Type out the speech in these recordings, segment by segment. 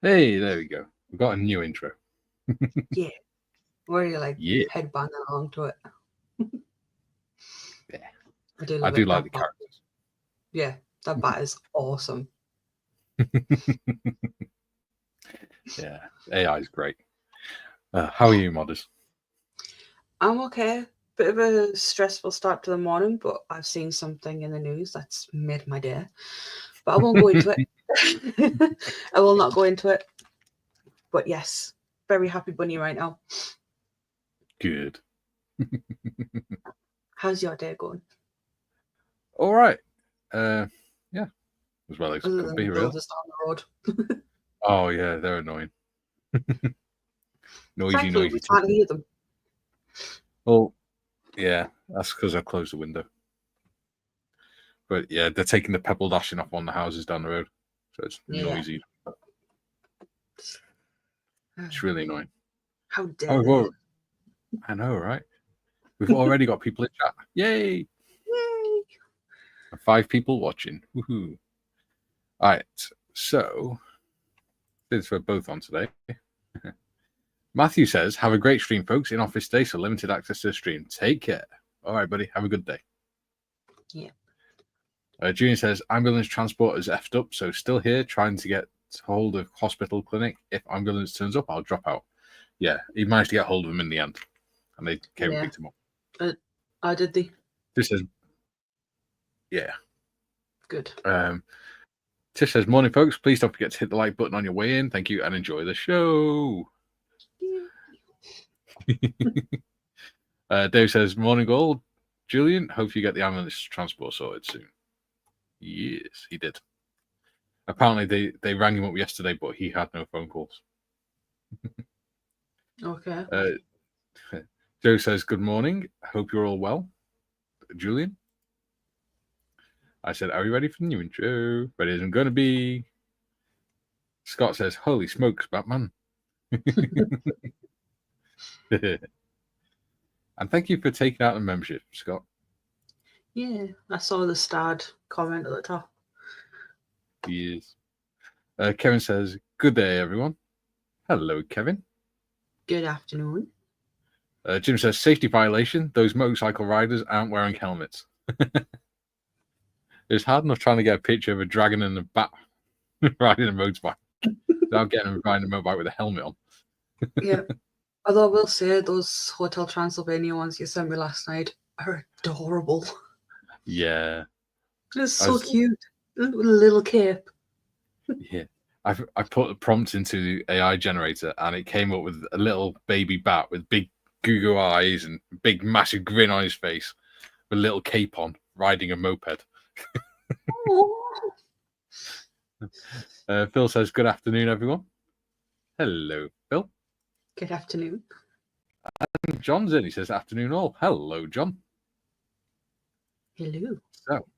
Hey, there we go. We've got a new intro. Yeah. Where you like Yeah. headbanging along to it. Yeah. I do I love do it. like That the bat. characters. Yeah, that bat is awesome. Yeah. AI is great. How are you, modders? I'm okay. Bit of a stressful start to the morning, but I've seen something in the news that's made my day. But I won't go into it. I will not go into it. But yes, very happy bunny right now. Good. How's your day going? All right. Yeah. As well as Other could than be, the real. builders down the road. Oh, yeah. They're annoying. Noisy, Thankfully, we noisy. can't hear them. Well, yeah. That's because I closed the window. But yeah, they're taking the pebble dashing off on the houses down the road. So it's noisy. It's really annoying. How dare they? Oh, I know, right? We've already got people in chat. Yay! Yay! 5 people watching. Woohoo! All right, so since we're both on today, Matthew says, "Have a great stream, folks. In office day, so limited access to the stream. Take care." All right, buddy. Have a good day. Yeah. Julian says, "Ambulance transport is effed up, so still here trying to get hold of hospital clinic. If ambulance turns up, I'll drop out." Yeah, he managed to get hold of them in the end, and they came and picked him up. I did the. This says, "Yeah." Good. Tish says, "Morning, folks. Please don't forget to hit the like button on your way in. Thank you and enjoy the show." Dave says, "Morning, all. Julian, hope you get the ambulance transport sorted soon." Yes, he did. Apparently, they rang him up yesterday, but he had no phone calls. Okay. Joe says, "Good morning. Hope you're all well." Julian? I said, "Are you ready for the new intro?" Ready as I'm going to be. Scott says, "Holy smokes, Batman." And thank you for taking out the membership, Scott. Yeah, I saw the starred comment at the top. Yes. Kevin says, "Good day, everyone." Hello, Kevin. Good afternoon. Jim says, "Safety violation. Those motorcycle riders aren't wearing helmets." It's hard enough trying to get a picture of a dragon and a bat riding a motorbike without getting them riding a motorbike with a helmet on. Yeah. Although I will say those Hotel Transylvania ones you sent me last night are adorable. Yeah. It's so cute. With a little cape. Yeah. I put a prompt into the AI generator and it came up with a little baby bat with big goo eyes and big massive grin on his face with a little cape on riding a moped. Phil says, "Good afternoon, everyone." Hello, Phil. Good afternoon. And John's in. He says, "Afternoon all." Hello, John. Hello. So,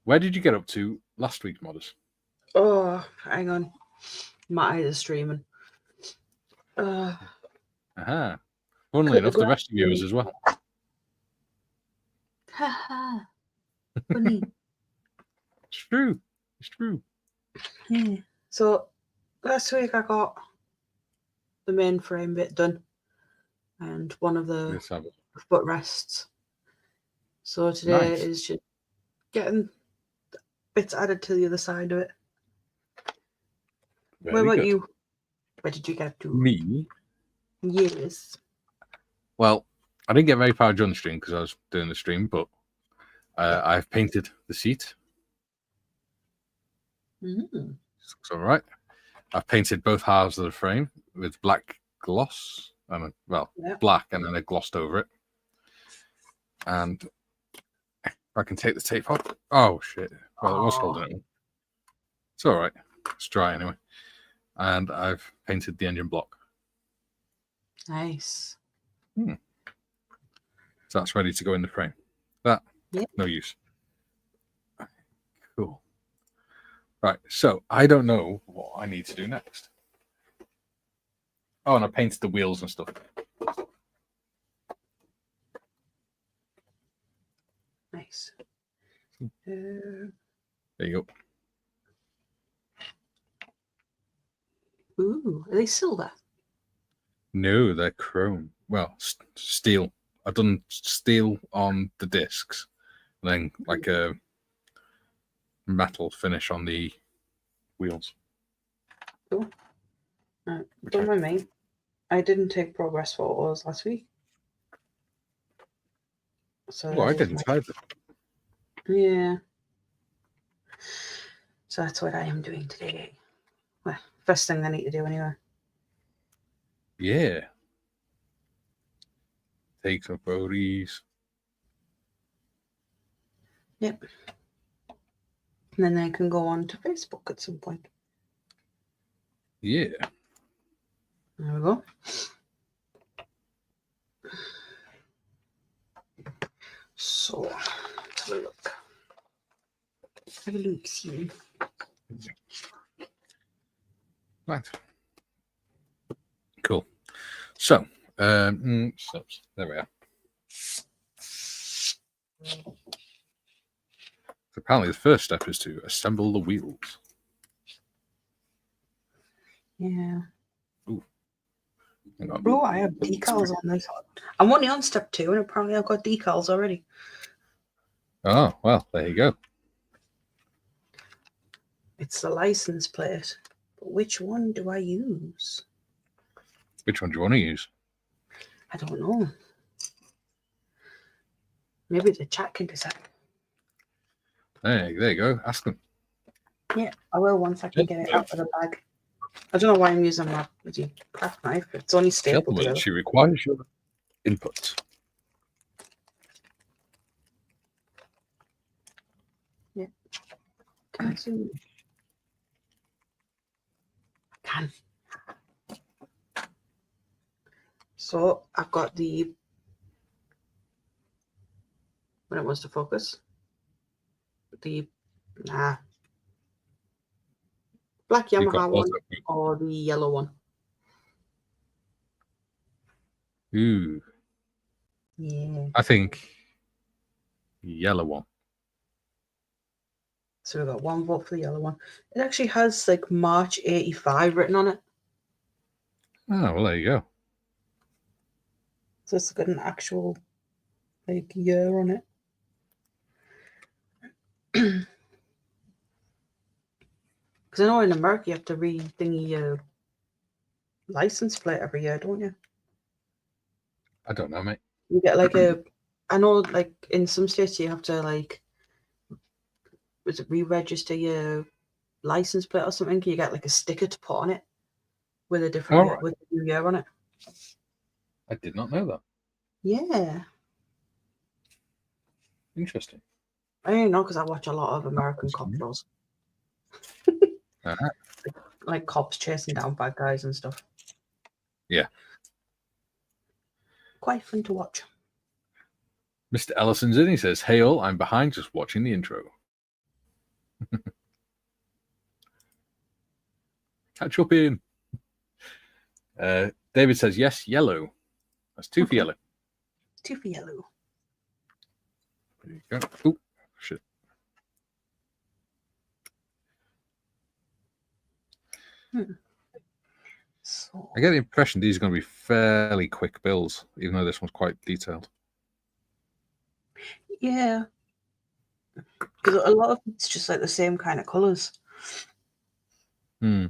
where did you get up to last week, modders? Oh, hang on. My eyes are streaming. Aha. Funnily enough, the rest of you is as well. Haha. Funny. It's true. It's true. Yeah. So last week I got the mainframe bit done and one of the footrests. So today is just getting bits added to the other side of it. What about you? Where did you get up to? Me? Yes. Well, I didn't get very far during the stream because I was doing the stream, but I've painted the seat. Looks all right. I've painted both halves of the frame with black gloss, and black, and then I glossed over it. And if I can take the tape off. Oh shit! Well, it was holding it. It's all right. It's dry anyway. And I've painted the engine block. Nice. So that's ready to go in the frame. No use. Cool. Right, so I don't know what I need to do next. Oh, and I painted the wheels and stuff. Nice. There you go. Ooh, are they silver? No, they're chrome. Well, steel. I've done steel on the discs, and then like a metal finish on the wheels. Cool. Don't mind me. I didn't take progress photos last week. So I didn't either. Yeah. So that's what I am doing today. Well, first thing I need to do anyway. Yeah. Take some photos. Yep. And then I can go on to Facebook at some point. Yeah. There we go. So, let's have a look. Have a look, see. Right. Cool. So, steps. There we are. So apparently, the first step is to assemble the wheels. Yeah. Ooh. Hang on. Bro, I have decals on this. I'm only on step 2, and apparently I've got decals already. Oh, well, there you go. It's the license plate. But which one do I use? Which one do you want to use? I don't know. Maybe the chat can decide. There you go. Ask them. Yeah, I will once I can get it out of the bag. I don't know why I'm using my craft knife. It's only stapled together. She requires your input. Yeah. Can I zoom? Can. So I've got the, when it wants to focus, the black Yamaha one or the yellow one. Ooh. Yeah. I think yellow one. So we've got one vote for the yellow one. It actually has like March 85 written on it. Oh, well, there you go. So it's got an actual like year on it. Because I know in America you have to re-thingy your license plate every year, don't you? I don't know, mate. You get like I know like in some states you have to like, was it re-register your license plate or something? You get like a sticker to put on it with a different year, with a new year on it. I did not know that. Yeah. Interesting. I don't know because I watch a lot of American cop shows. Like cops chasing down bad guys and stuff. Yeah. Quite fun to watch. Mr. Ellison's in. He says, "Hey all, I'm behind just watching the intro." Catch up in. David says, "Yes, yellow." That's 2 for yellow. 2 for yellow. There you go. Oh, shit. So, I get the impression these are going to be fairly quick builds, even though this one's quite detailed. yeah. Because a lot of it's just like the same kind of colours. One's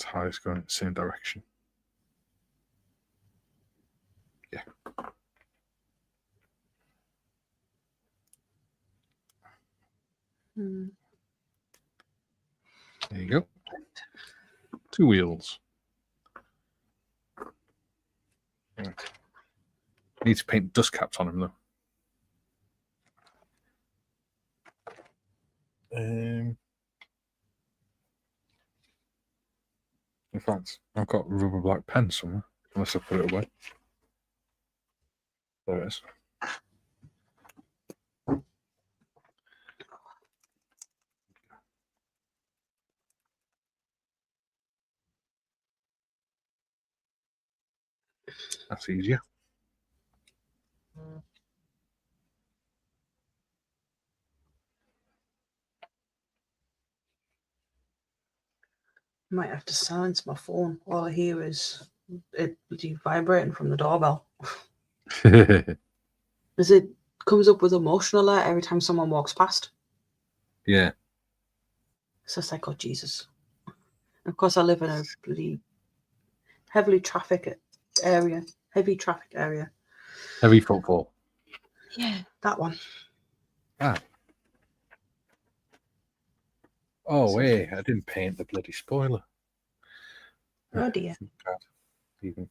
high is going in the same direction. Yeah. There you go. 2 wheels. Right. Need to paint dust caps on him though. In fact, I've got rubber black pen somewhere, unless I put it away. There it is. That's easier. Might have to silence my phone. All I hear is it vibrating from the doorbell. As it comes up with emotion alert every time someone walks past. Yeah. It's just like, oh, Jesus. Of course, I live in a bloody heavy traffic area. Heavy footfall. Yeah, that one. Ah. Oh, wait, I didn't paint the bloody spoiler. Oh, dear. Even.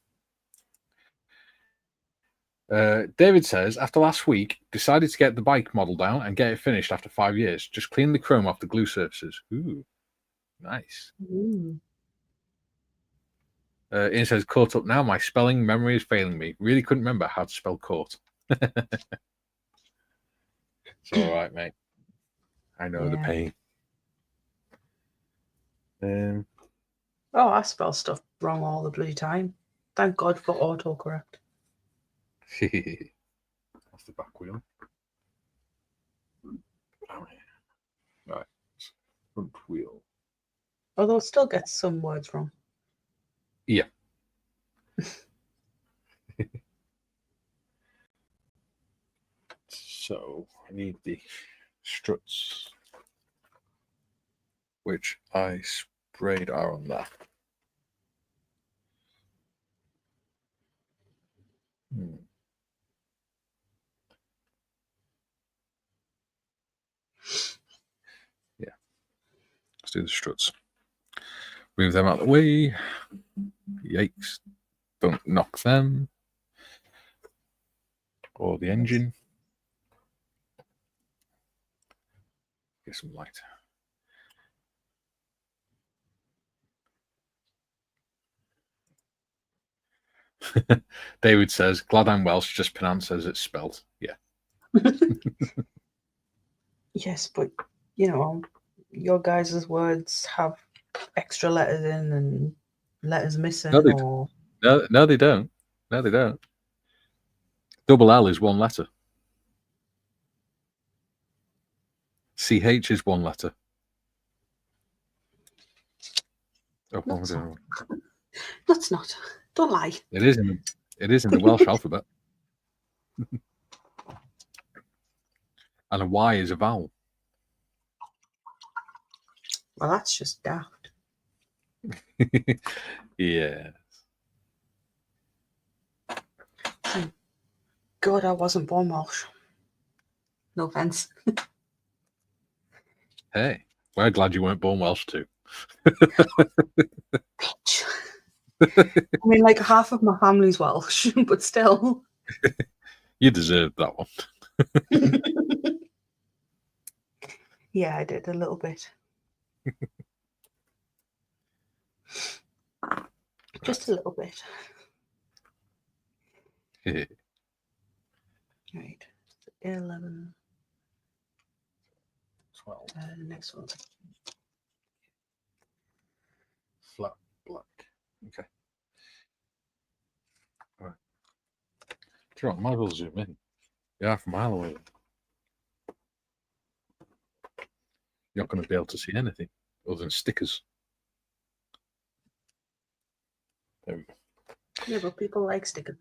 David says, after last week, decided to get the bike model down and get it finished after 5 years. Just clean the chrome off the glue surfaces. Ooh, nice. Ooh. Ian says, caught up now. My spelling memory is failing me. Really couldn't remember how to spell caught. It's all right, mate. I know the pain. Oh, I spell stuff wrong all the bloody time. Thank God for autocorrect. That's the back wheel. Right. Front wheel. Although it still gets some words wrong. Yeah. So I need the struts, which I sprayed are on that. Yeah. Let's do the struts. Move them out of the way. Yikes. Don't knock them. Or the engine. Get some light. David says, glad I'm Welsh, just pronounce as it's spelled. Yeah. Yes, but, you know, your guys' words have extra letters in and letters missing. No, they don't. No, they don't. Double L is one letter. CH is one letter. Oh, That's not. Don't lie. It is in the Welsh alphabet. And a Y is a vowel. Well, that's just daft. Yeah. Thank God I wasn't born Welsh. No offense. Hey, we're glad you weren't born Welsh too. Bitch. I mean, like half of my family's Welsh, but still. You deserved that one. Yeah, I did a little bit. Just a little bit. Right. 11. 12. Next one. Flat black. Okay. All right. Do you know what? I might as well zoom in. You're half a mile away. You're not going to be able to see anything other than stickers. There we go. Yeah, but people like stickers.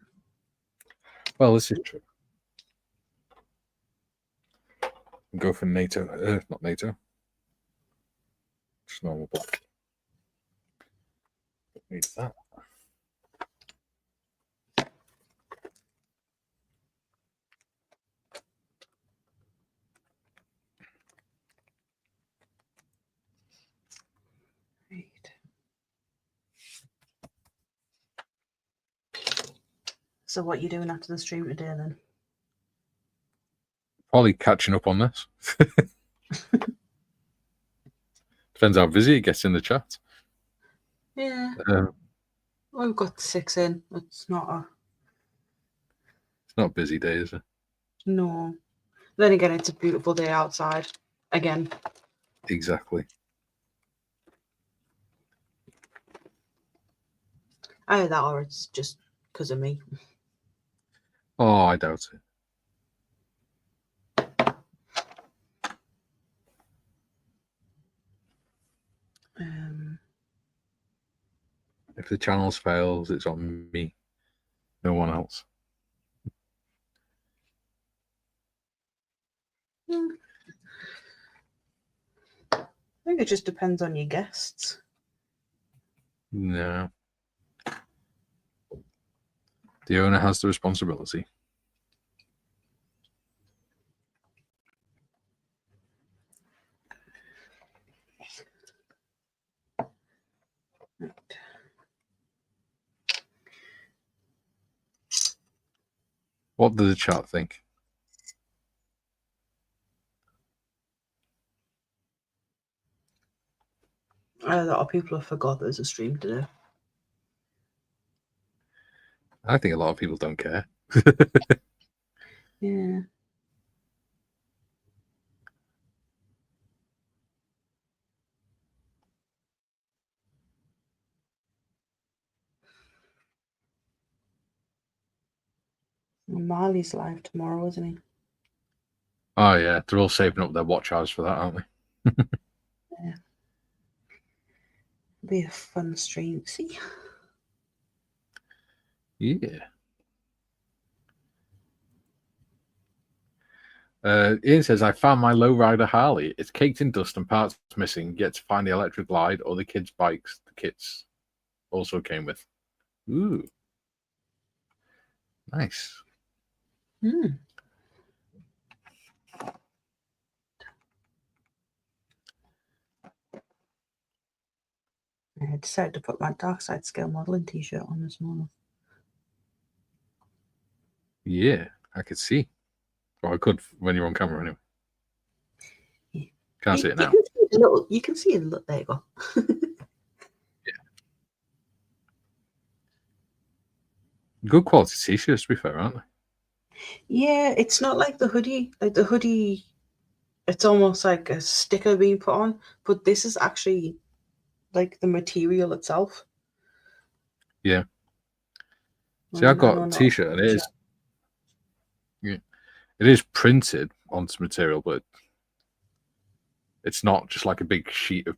Well, this is true. Go for NATO. Not NATO. Just normal black. Don't need that. Right. So what are you doing after the stream today then? Probably catching up on this. Depends how busy it gets in the chat. Yeah. We've got 6 in. It's not a busy day, is it? No. Then again, it's a beautiful day outside. Again. Exactly. Either that or it's just because of me. Oh, I doubt it. If the channels fails, it's on me. No one else. I think it just depends on your guests. No. The owner has the responsibility. Right. What did the chat think? A lot of people have forgot there's a stream today. I think a lot of people don't care. Yeah. Marley's live tomorrow, isn't he? Oh, yeah. They're all saving up their watch hours for that, aren't they? Yeah. Be a fun stream. See? Yeah. Ian says, I found my lowrider Harley. It's caked in dust and parts missing. Yet to find the electric glide or the kids' bikes the kits also came with. Ooh. Nice. I decided to put my Dark Side Scale modeling t-shirt on this morning. Yeah, I could see. Well, I could when you're on camera anyway. Yeah. Can't see it now. You can see it a little. There you go. Yeah. Good quality t-shirts, to be fair, aren't they? Yeah, it's not like the hoodie. Like the hoodie, it's almost like a sticker being put on, but this is actually like the material itself. Yeah. See, I've got a t-shirt and it is printed onto material, but it's not just like a big sheet of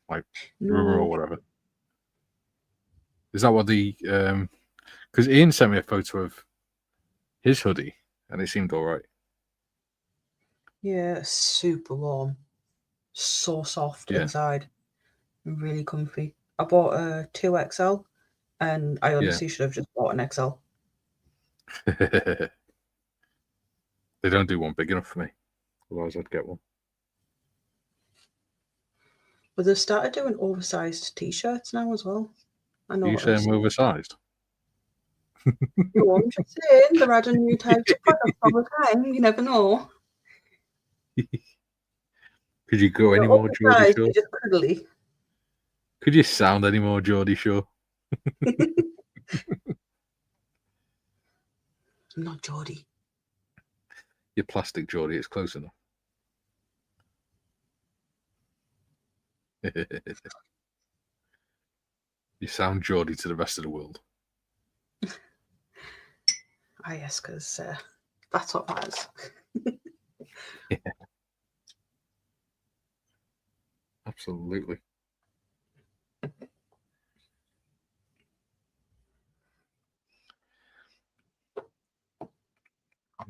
like rubber or whatever. Is that what the because Ian sent me a photo of his hoodie and it seemed all right. Yeah, super warm, so soft inside, really comfy. I bought a 2XL, and I honestly should have just bought an XL. They don't do one big enough for me, otherwise I'd get one. But they've started doing oversized t-shirts now as well. I know. You say I'm oversized? No, I'm just saying they're adding new types of products all the time. You never know. Could you go any more Geordie Shore? Just cuddly. Could you sound any more Geordie Shore? I'm not Geordie. You're plastic Geordie, it's close enough. You sound Geordie to the rest of the world. Ah, yes, because that's what matters. Yeah. Absolutely.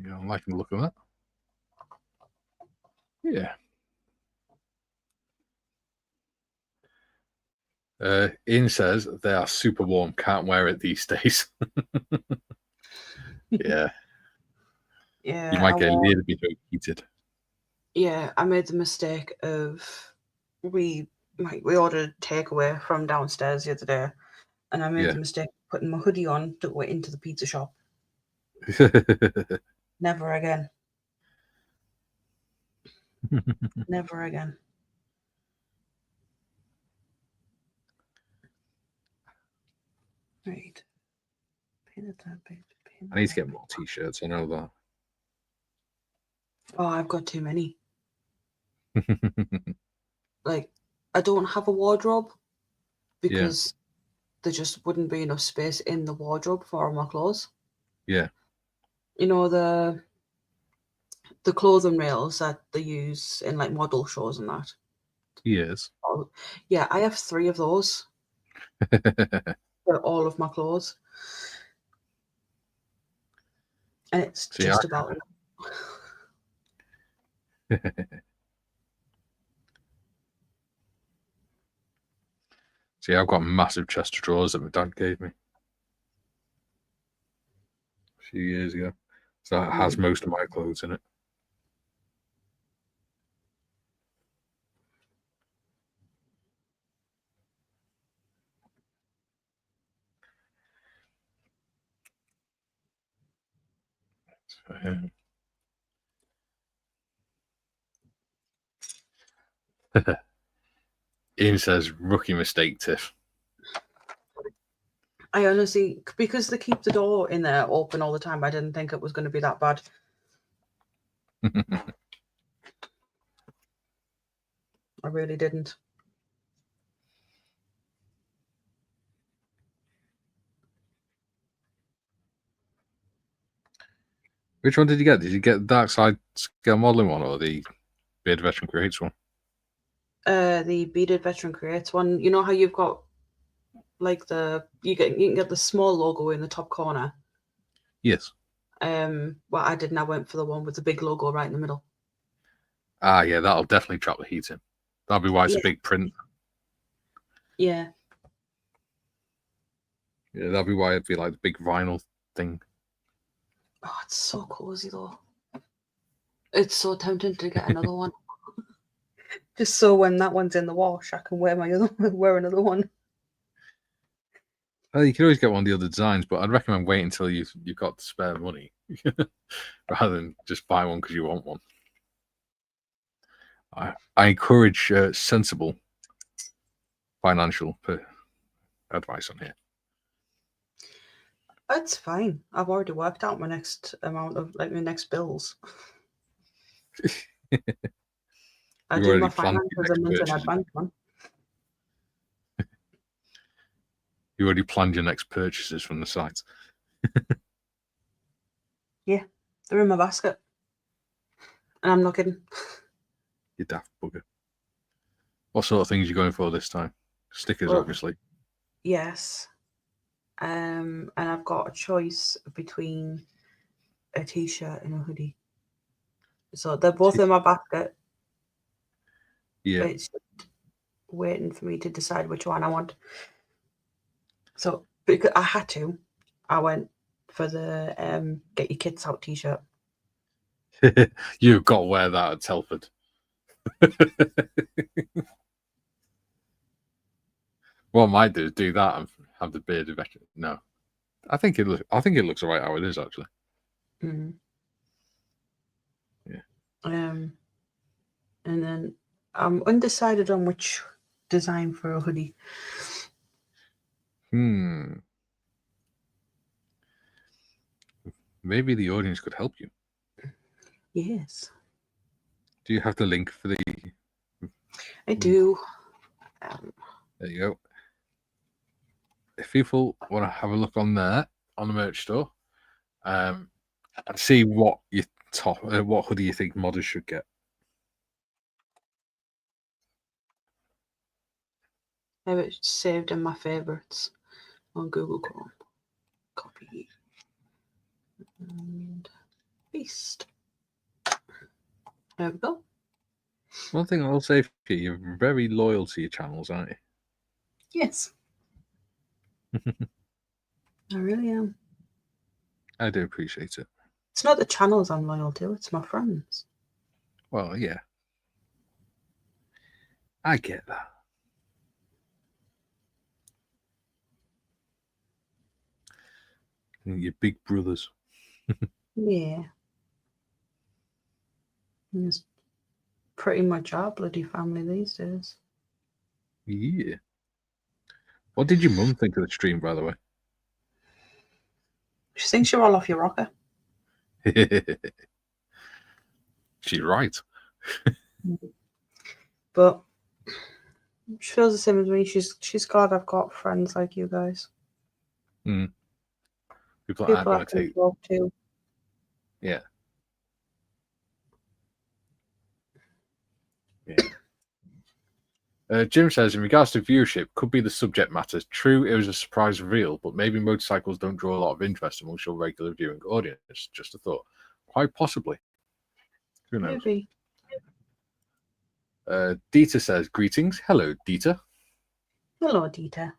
Yeah, I'm liking the look of that. Yeah. Ian says they are super warm. Can't wear it these days. Yeah. Yeah. You might get a little bit overheated. Yeah, I made the mistake of we ordered takeaway from downstairs the other day, and I made the mistake of putting my hoodie on to go into the pizza shop. Never again. Never again. Right. I need to get more t-shirts. I know that. Oh, I've got too many. Like, I don't have a wardrobe because there just wouldn't be enough space in the wardrobe for all my clothes. Yeah. You know, the clothing rails that they use in like model shows and that. Yes. Oh, yeah, I have 3 of those. for all of my clothes. And it's just about See, I've got a massive chest of drawers that my dad gave me a few years ago. So that has most of my clothes in it. So, yeah. Ian says, rookie mistake, Tiff. I honestly, because they keep the door in there open all the time, I didn't think it was going to be that bad. I really didn't. Which one did you get? Did you get the Dark Side Scale Modeling one or the Bearded Veteran Creates one? The Bearded Veteran Creates one. You know how you've got like you can get the small logo in the top corner. Yes. What I did, and I went for the one with the big logo right in the middle. Ah, yeah, that'll definitely trap the heat in. That'll be why it's a big print. Yeah. Yeah, that'll be why it'd be like the big vinyl thing. Oh, it's so cozy though. It's so tempting to get another one. Just so when that one's in the wash, I can wear another one. Well, you can always get one of the other designs, but I'd recommend waiting until you've got the spare money rather than just buy one because you want one. I encourage sensible financial advice on here. That's fine. I've already worked out my next amount of my next bills. I do my finances a month in advance, man. You already planned your next purchases from the site. Yeah, they're in my basket. And I'm not kidding. You daft bugger. What sort of things are you going for this time? Stickers, obviously. Yes. And I've got a choice between a t-shirt and a hoodie. So they're both in my basket. Yeah. It's waiting for me to decide which one I want. So because I had to, I went for the Get Your Kids Out t-shirt. You've got to wear that at Telford. What I might do is do that and have the bearded veteran. No, I think it looks all right how it is actually. Mm-hmm. Yeah. And then I'm undecided on which design for a hoodie. Maybe the audience could help you. Yes. Do you have the link for the? I do. There you go. If people want to have a look on there on the merch store, and see what what hoodie you think modders should get. I have it saved in my favorites on Google Chrome. Copy and paste. There we go. One thing I'll say for you, you're very loyal to your channels, aren't you? Yes. I really am. I do appreciate it. It's not the channels I'm loyal to, it's my friends. Well, yeah. I get that. Your big brothers. Yeah. And it's pretty much our bloody family these days. Yeah. What did your mum think of the stream, by the way? She thinks you're all off your rocker. She's right. But she feels the same as me. She's glad I've got friends like you guys. People I can talk to. Yeah. Yeah. Jim says, in regards to viewership, could be the subject matter. True, it was a surprise reveal, but maybe motorcycles don't draw a lot of interest amongst your regular viewing audience. Just a thought. Quite possibly. Who knows? Maybe. Dieter says, greetings. Hello, Dieter. Hello, Dieter.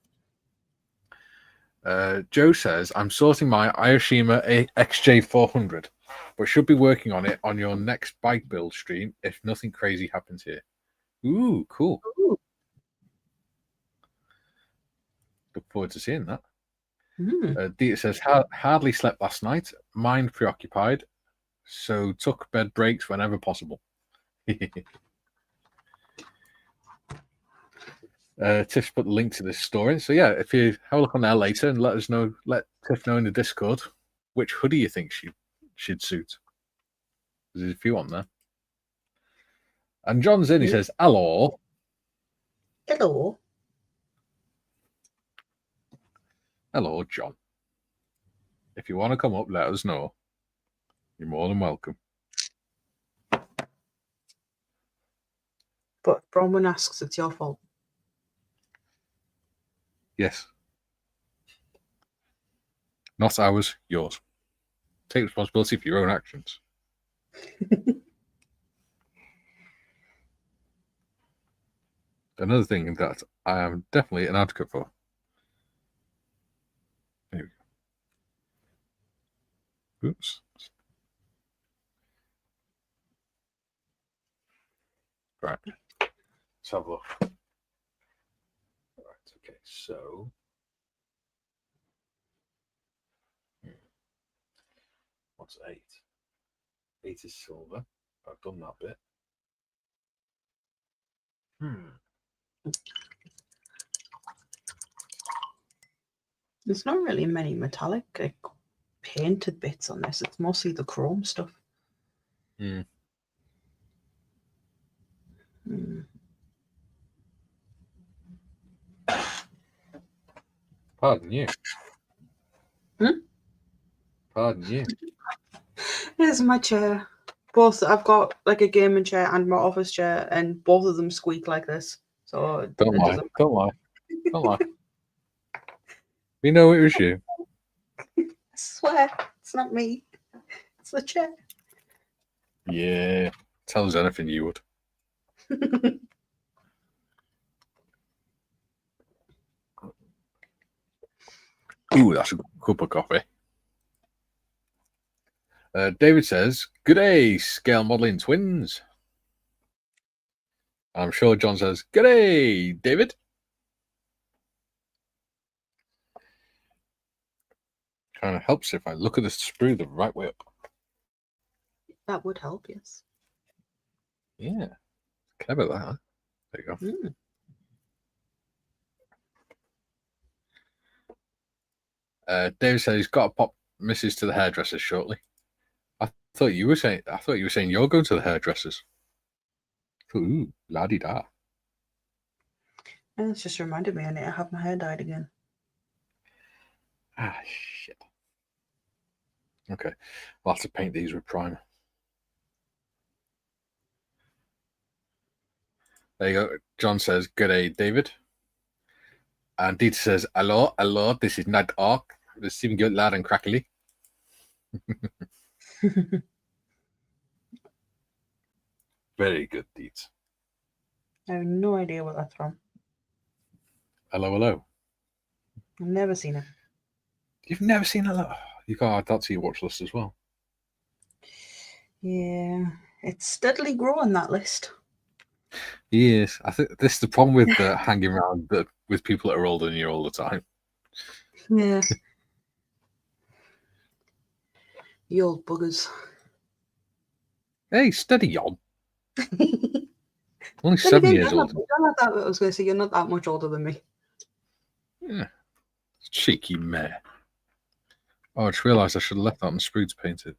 Joe says, I'm sorting my Ayoshima XJ400, but should be working on it on your next bike build stream if nothing crazy happens here. Ooh, cool. Ooh. Look forward to seeing that. Mm. Dieter says, hardly slept last night, mind preoccupied, so took bed breaks whenever possible. Tiff's put the link to this story. So yeah, if you have a look on there later and let Tiff know in the Discord which hoodie you think she'd suit. There's a few on there. And John's in, he says, hello. Hello. Hello, John. If you want to come up, let us know. You're more than welcome. But if Bronwyn asks, it's your fault. Yes. Not ours, yours. Take responsibility for your own actions. Another thing that I am definitely an advocate for. There we go. Oops. Right. Let's have a look. Right, okay, so what's 8? 8 is silver. I've done that bit. There's not really many metallic painted bits on this. It's mostly the chrome stuff. Pardon you. Pardon you. Here's my chair. Both, I've got like a gaming chair and my office chair, and both of them squeak like this. So Don't lie. Don't lie. We know it was you. I swear, it's not me. It's the chair. Yeah. Tell us anything you would. Ooh, that's a good cup of coffee. David says, good day, scale modeling twins. I'm sure John says, good day, David. Kind of helps if I look at the sprue the right way up. That would help, yes. Yeah. Clever that, huh? There you go. David says he's got to pop Mrs. to the hairdressers shortly. I thought you were saying you're going to the hairdressers. Ooh, la-di-da. And it's just reminded me I need to have my hair dyed again. Ah, shit. Okay. We'll have to paint these with primer. There you go. John says, good day, David. And Dieter says, hello, this is Night Ark. This is even good, loud and crackly. Very good, Dieter. I have no idea what that's from. Hello. I've never seen it. You've never seen it? You got to add that to your watch list as well. Yeah, it's steadily growing, that list. Yes, I think this is the problem with hanging around with people that are older than you all the time. Yeah. You old buggers. Hey, steady on. Only 7 years old. I was going to say, you're not that much older than me. Yeah. Cheeky mare. Oh, I just realised I should have left that on the sprue to paint it.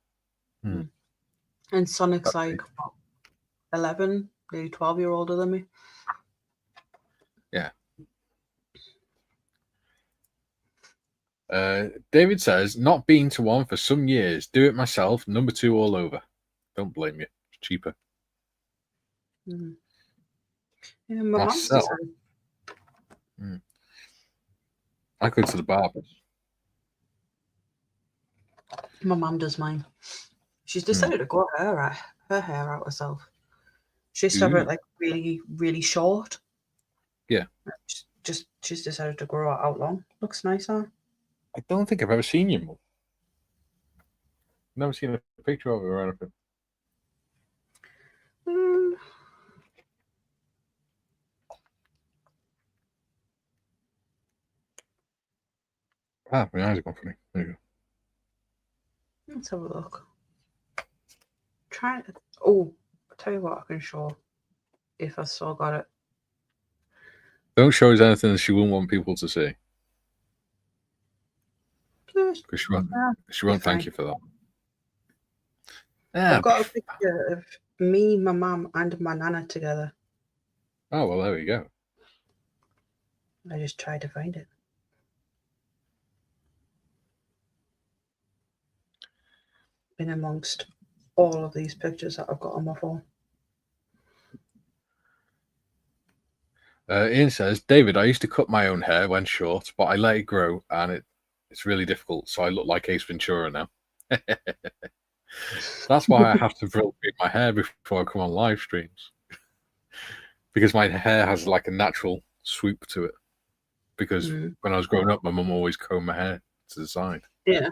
And Sonic's like 11, maybe 12 years older than me. Yeah. David says, not been to one for some years. Do it myself. Number 2 all over. Don't blame you. It's cheaper. Yeah, my mum's decided. I go to the barbers. My mum does mine. She's decided to grow her hair out herself. She used to have it like really, really short. Yeah. She's decided to grow it out long. Looks nice, huh? I don't think I've ever seen your mum. Never seen a picture of her or anything. Ah, my eyes are gone funny. There you go. Let's have a look. I'll tell you what I can show if I still got it. Don't show us anything that she wouldn't want people to see. Because she won't thank you for that. I've got a picture of me, my mum, and my nana together. Oh, well, there we go. I just tried to find it. In amongst all of these pictures that I've got on my phone. Ian says, David, I used to cut my own hair when short, but I let it grow, and it's really difficult, so I look like Ace Ventura now. That's why I have to drill my hair before I come on live streams. Because my hair has like a natural swoop to it. Because when I was growing up, my mum always combed my hair to the side. Yeah.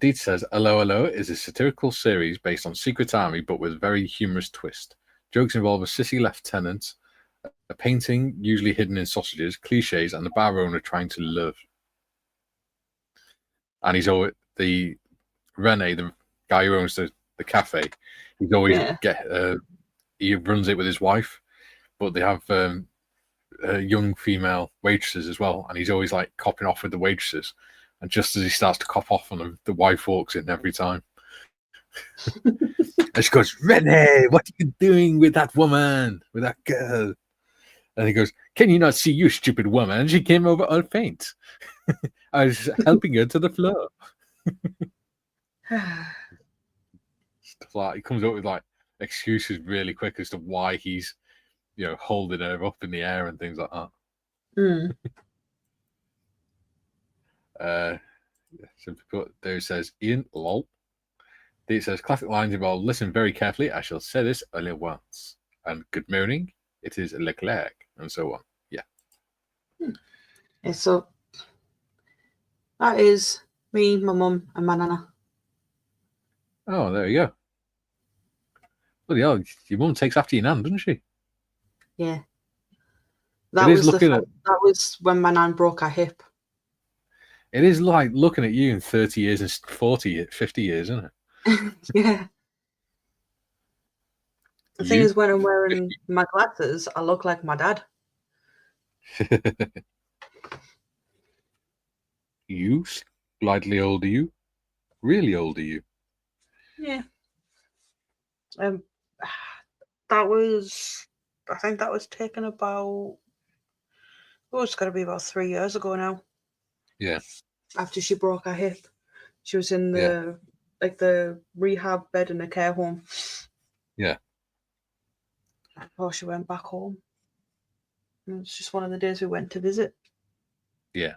Deed says, Hello, Hello is a satirical series based on Secret Army, but with a very humorous twist. Jokes involve a sissy lieutenant, a painting usually hidden in sausages, cliches, and the bar owner trying to love. And he's always Rene, the guy who owns the cafe. He's always he runs it with his wife, but they have young female waitresses as well, and he's always like copping off with the waitresses. And just as he starts to cop off on them, the wife walks in every time. And she goes, Rene, what are you doing with that woman, with that girl? And he goes, can you not see, you stupid woman? And she came over all faint. I was helping her to the floor. Stuff like he comes up with like excuses really quick as to why he's, holding her up in the air and things like that. There says Ian lol. It says classic lines involve listen very carefully. I shall say this only once. And good morning. It is Leclerc and so on. Yeah. Yeah. So that is me, my mum, and my nana. Oh, there you go. Bloody hell, your mum takes after your nan, doesn't she? Yeah. That was when my nan broke her hip. It is like looking at you in 30 years and 40, 50 years, isn't it? Yeah. The thing is, when I'm wearing my glasses, I look like my dad. You? Slightly older you? Really older you? Yeah. I think that was taken about, it's got to be about 3 years ago now. Yeah. After she broke her hip. She was in the rehab bed in a care home. Yeah. Before she went back home. And it was just one of the days we went to visit. Yeah.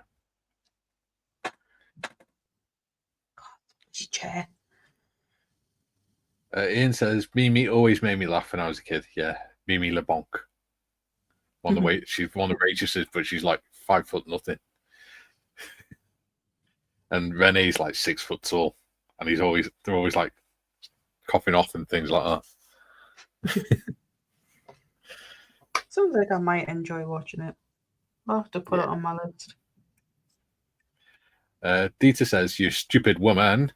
Chair. Ian says Mimi always made me laugh when I was a kid. Yeah, Mimi LeBonc. She's one of the waitresses, but she's like 5 foot nothing. And Rene's like 6 foot tall, and they're always like coughing off and things like that. Sounds like I might enjoy watching it. I'll have to put it on my list. Dieter says, you stupid woman.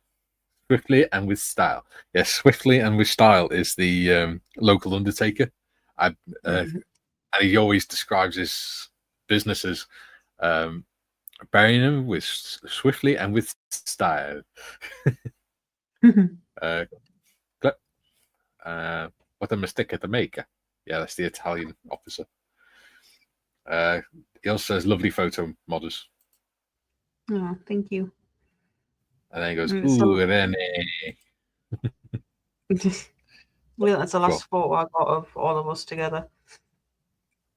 Swiftly and with style. Yes, Swiftly and with style is the local undertaker. And he always describes his business as burying them with swiftly and with style. What a mistake to make. Yeah, that's the Italian officer. He also says, lovely photo, Modders. Oh, thank you. And then he goes, ooh, Rene. Well, that's the last photo I got of all of us together.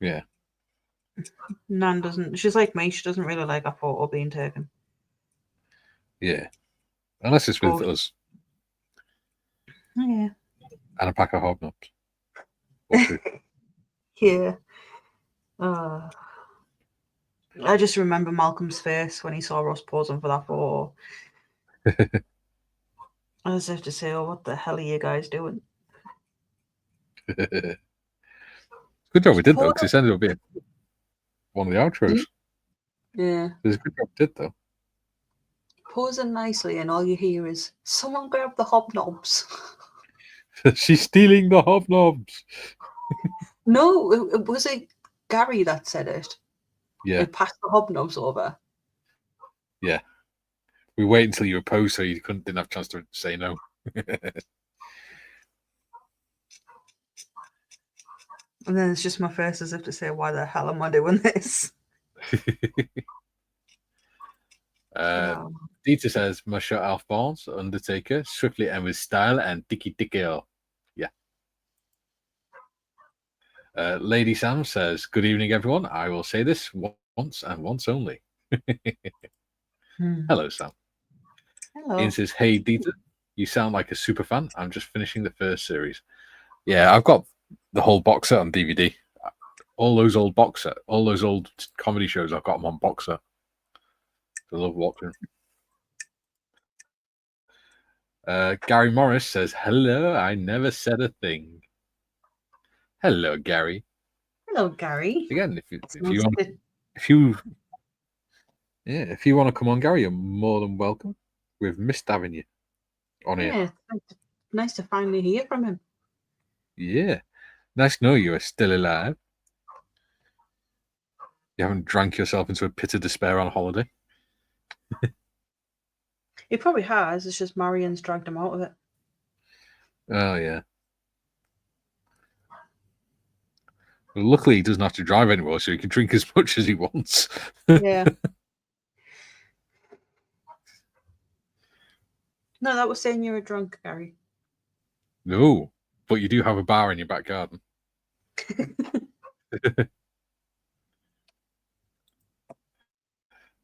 Yeah. Nan doesn't. She's like me. She doesn't really like a photo being taken. Yeah. Unless it's with us. Yeah. And a pack of hobnobs. Yeah. I just remember Malcolm's face when he saw us posing for that photo. I just have to say, oh, what the hell are you guys doing? Good job we did, though, because it's ended up being one of the outros. Yeah. It was a good job we did, though. Posing nicely, and all you hear is, someone grab the hobnobs. She's stealing the hobnobs. No, it was Gary that said it. Yeah. He passed the hobnobs over. Yeah. We wait until you oppose so you didn't have a chance to say no. And then it's just my face as if to say, why the hell am I doing this? Dieter says, Masha Alf Barnes, Undertaker, swiftly and with style and dicky dicky. Yeah. Lady Sam says, good evening, everyone. I will say this once and once only. Hello, Sam. Hello. Ian says, hey, Dieter, you sound like a super fan. I'm just finishing the first series. Yeah, I've got the whole box set on DVD. All those old box set, all those old comedy shows, I've got them on box set. I love watching. Gary Morris says, hello, I never said a thing. Hello, Gary. Hello, Gary. Again, if you want to come on, Gary, you're more than welcome. We've missed having you on here. Yeah, nice to finally hear from him. Yeah. Nice to know you are still alive. You haven't drank yourself into a pit of despair on holiday. He probably has. It's just Marion's dragged him out of it. Oh, yeah. Well, luckily, he doesn't have to drive anymore, so he can drink as much as he wants. Yeah. No, that was saying you were drunk, Gary. No, but you do have a bar in your back garden.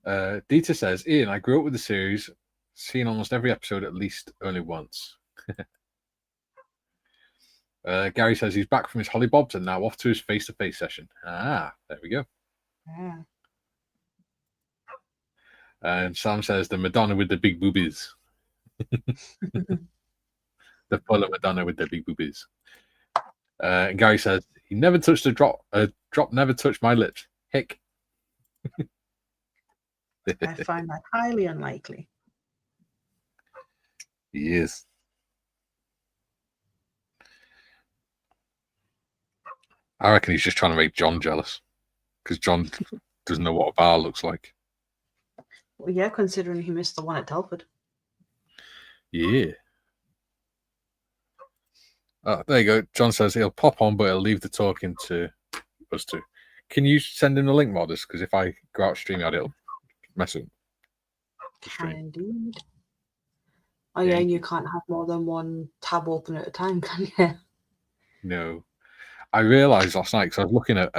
Dieter says, Ian, I grew up with the series, seen almost every episode at least only once. Gary says he's back from his hollybobs and now off to his face-to-face session. Ah, there we go. Yeah. And Sam says the Madonna with the big boobies. The full Madonna with the big boobies. And Gary says he never touched a drop. A drop never touched my lips. Hick. I find that highly unlikely. He is. I reckon he's just trying to make John jealous because John doesn't know what a bar looks like. Well, yeah, considering he missed the one at Telford. Yeah. There you go. John says he'll pop on, but he'll leave the talking to us two. Can you send him the link, Modders? Because if I go out StreamYard, it'll mess up. Indeed. Oh, yeah, you can't have more than one tab open at a time, can you? No. I realised last night, because I was looking at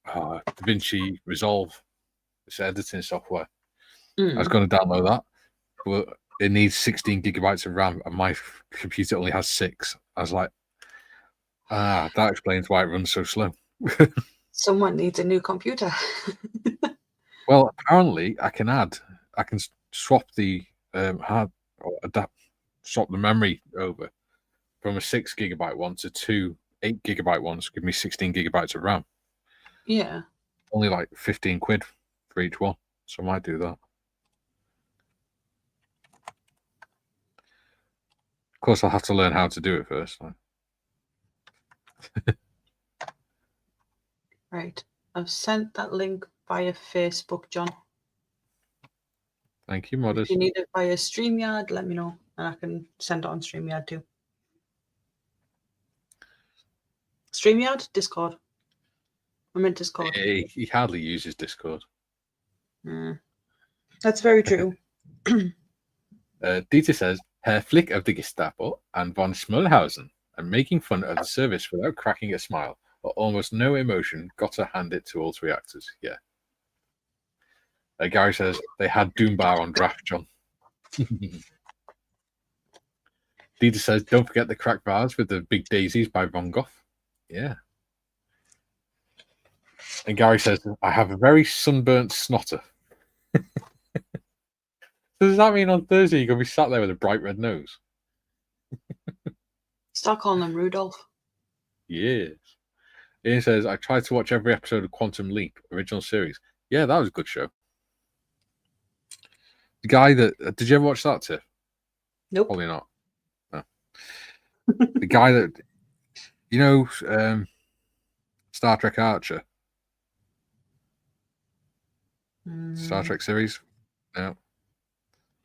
DaVinci Resolve, this editing software. I was going to download that, but it needs 16 gigabytes of RAM, and my computer only has 6. I was like, that explains why it runs so slow. Someone needs a new computer. Well, apparently I can swap the swap the memory over from a 6 gigabyte one to 2 8 gigabyte ones, give me 16 gigabytes of RAM. Yeah. Only like 15 quid for each one. So I might do that. Of course, I'll have to learn how to do it first. Right. I've sent that link via Facebook, John. Thank you, Modders. If you need it via StreamYard, let me know, and I can send it on StreamYard too. StreamYard? Discord. I meant Discord. He hardly uses Discord. That's very true. Dieter says, Herr Flick of the Gestapo and von Schmolhausen. and making fun of the service without cracking a smile or almost no emotion. Got to hand it to all three actors. Yeah. Gary says they had Doombar on draft, John. Dita says, don't forget the cracked bars with the big daisies by Von Gogh. Yeah. And Gary says, I have a very sunburnt snotter. Does that mean on Thursday you're going to be sat there with a bright red nose? Start calling him Rudolph. Yes. Ian says, I tried to watch every episode of Quantum Leap, original series. Yeah, that was a good show. The guy that... did you ever watch that, Tiff? Nope. Probably not. No. The guy that... You know, Star Trek Archer? Star Trek series? No.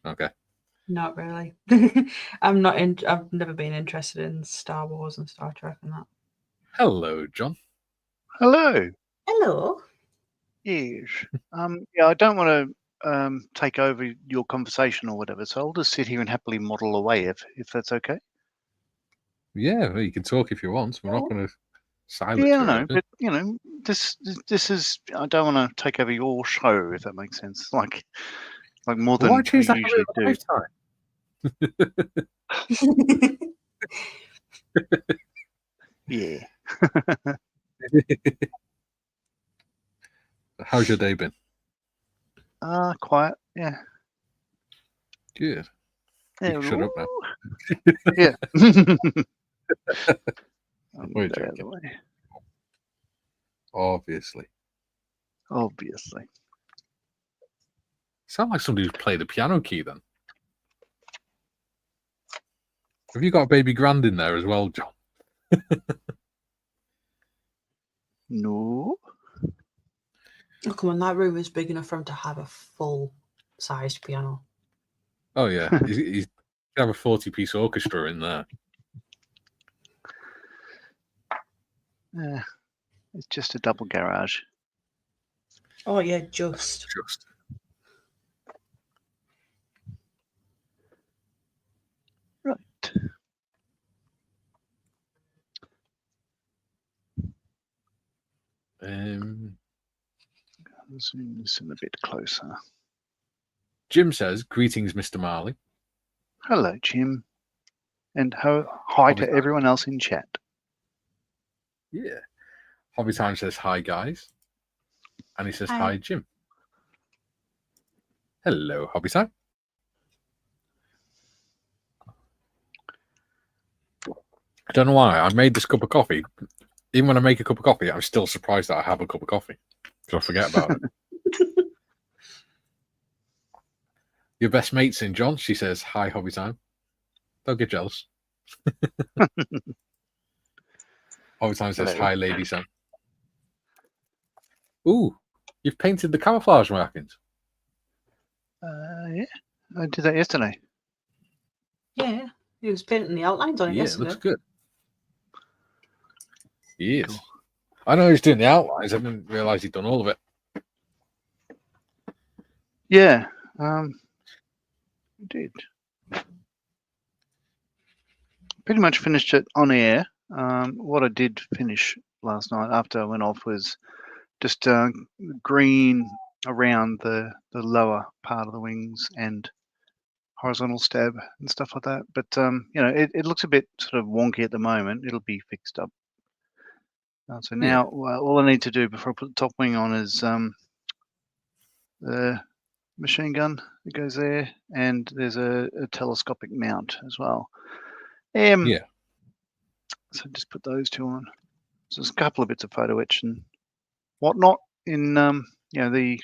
Okay. Not really. I've never been interested in Star Wars and Star Trek and that. Hello, John. Hello. Hello. Yes. Yeah, I don't want to take over your conversation or whatever, so I'll just sit here and happily model away if that's okay. Yeah, well, you can talk if you want. We're not going to silence you. Yeah, I know, but you know, this is. I don't want to take over your show, if that makes sense. Like more than why choose I that usually do. Yeah. How's your day been? Quiet. Yeah. Good. Yeah. Shut up now. Yeah. We're joking. Obviously. Sound like somebody who's played a piano key then. Have you got a baby grand in there as well, John? No. Oh, come on, that room is big enough for him to have a full-sized piano. Oh, yeah. He's have a 40-piece orchestra in there. Yeah. It's just a double garage. Oh, yeah, just. Right. Zoom this in a bit closer. Jim says, greetings, Mr. Marley. Hello, Jim. And hi to everyone else in chat. Yeah. Hobby Time says, hi, guys. And he says, hi, Jim. Hello, Hobby Time. I don't know why. I made this cup of coffee. Even when I make a cup of coffee, I'm still surprised that I have a cup of coffee. Because I forget about it. Your best mate's in, John. She says, hi, Hobby Time. Don't get jealous. Hobby Time says, hi, Lady Sam. Ooh, you've painted the camouflage markings. Yeah. I did that yesterday. Yeah. He was painting the outlines on it yesterday. Yeah, it looks good. He is. Cool. I know he's doing the outlines. I didn't realise he'd done all of it. Yeah. I did. Pretty much finished it on air. What I did finish last night after I went off was just green around the lower part of the wings and horizontal stab and stuff like that. But you know, it looks a bit sort of wonky at the moment. It'll be fixed up. So now, all I need to do before I put the top wing on is the machine gun that goes there, and there's a telescopic mount as well. Yeah. So just put those two on. So there's a couple of bits of photo etch and whatnot in you know, the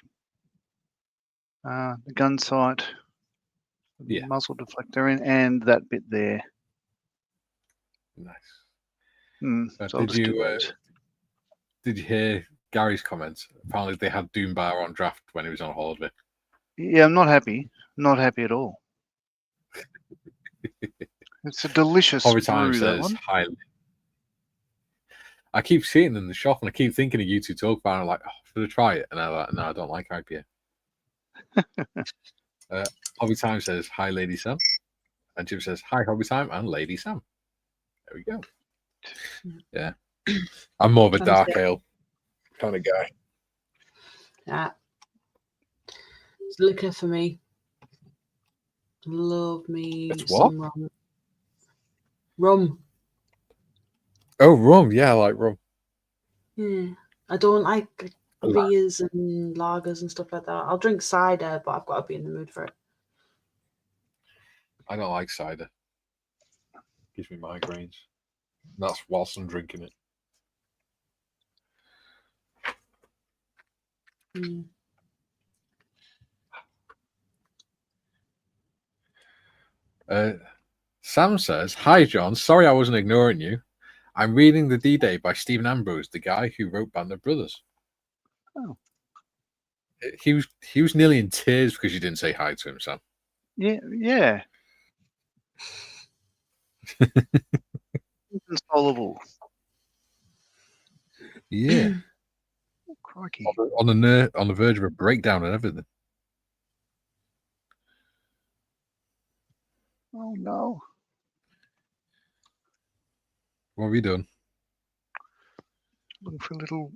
gun sight, muzzle deflector in, and that bit there. Nice. So did you hear Gary's comments? Apparently they had Doombar on draft when he was on holiday. Yeah, I'm not happy. Not happy at all. It's a delicious Hobby Time brew, says, hi. I keep seeing it in the shop and I keep thinking of you two talk about it. I'm like, oh, should I try it? And I'm like, no, I don't like IPA. Hobby Time says, hi, Lady Sam. And Jim says, hi, Hobby Time and Lady Sam. There we go. Yeah. I'm more of a dark ale kind of guy. Yeah. It's liquor for me. Love me some rum. Rum. Oh, rum. Yeah, I like rum. Yeah. I don't like beers and lagers and stuff like that. I'll drink cider, but I've got to be in the mood for it. I don't like cider. Gives me migraines. That's whilst I'm drinking it. Sam says, "Hi, John. Sorry I wasn't ignoring you. I'm reading The D-Day by Stephen Ambrose, the guy who wrote Band of Brothers." Oh. He was nearly in tears because you didn't say hi to him, Sam. Yeah. Inconsolable. Yeah. Oh, crikey. On the verge of a breakdown and everything. Oh no. What have you done? Looking for a little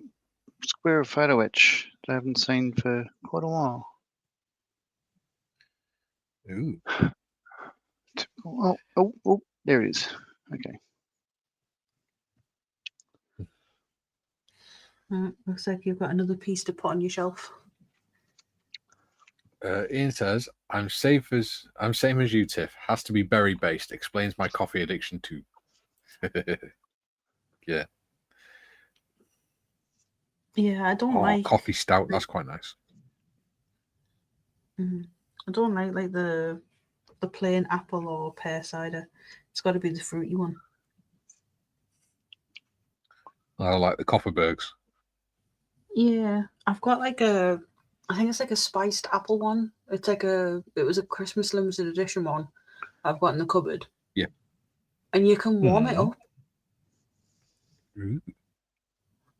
square of photo etch that I haven't seen for quite a while. Ooh. Oh, there it is. Okay. Looks like you've got another piece to put on your shelf. Ian says, I'm same as you, Tiff. Has to be berry based. Explains my coffee addiction too. Yeah. Yeah, I don't like coffee stout. That's quite nice. I don't like the plain apple or pear cider. It's got to be the fruity one. I like the Copperbergs. Yeah, I've got I think it's like a spiced apple one. It was a Christmas limited edition one I've got in the cupboard. Yeah. And you can warm it up. Ooh.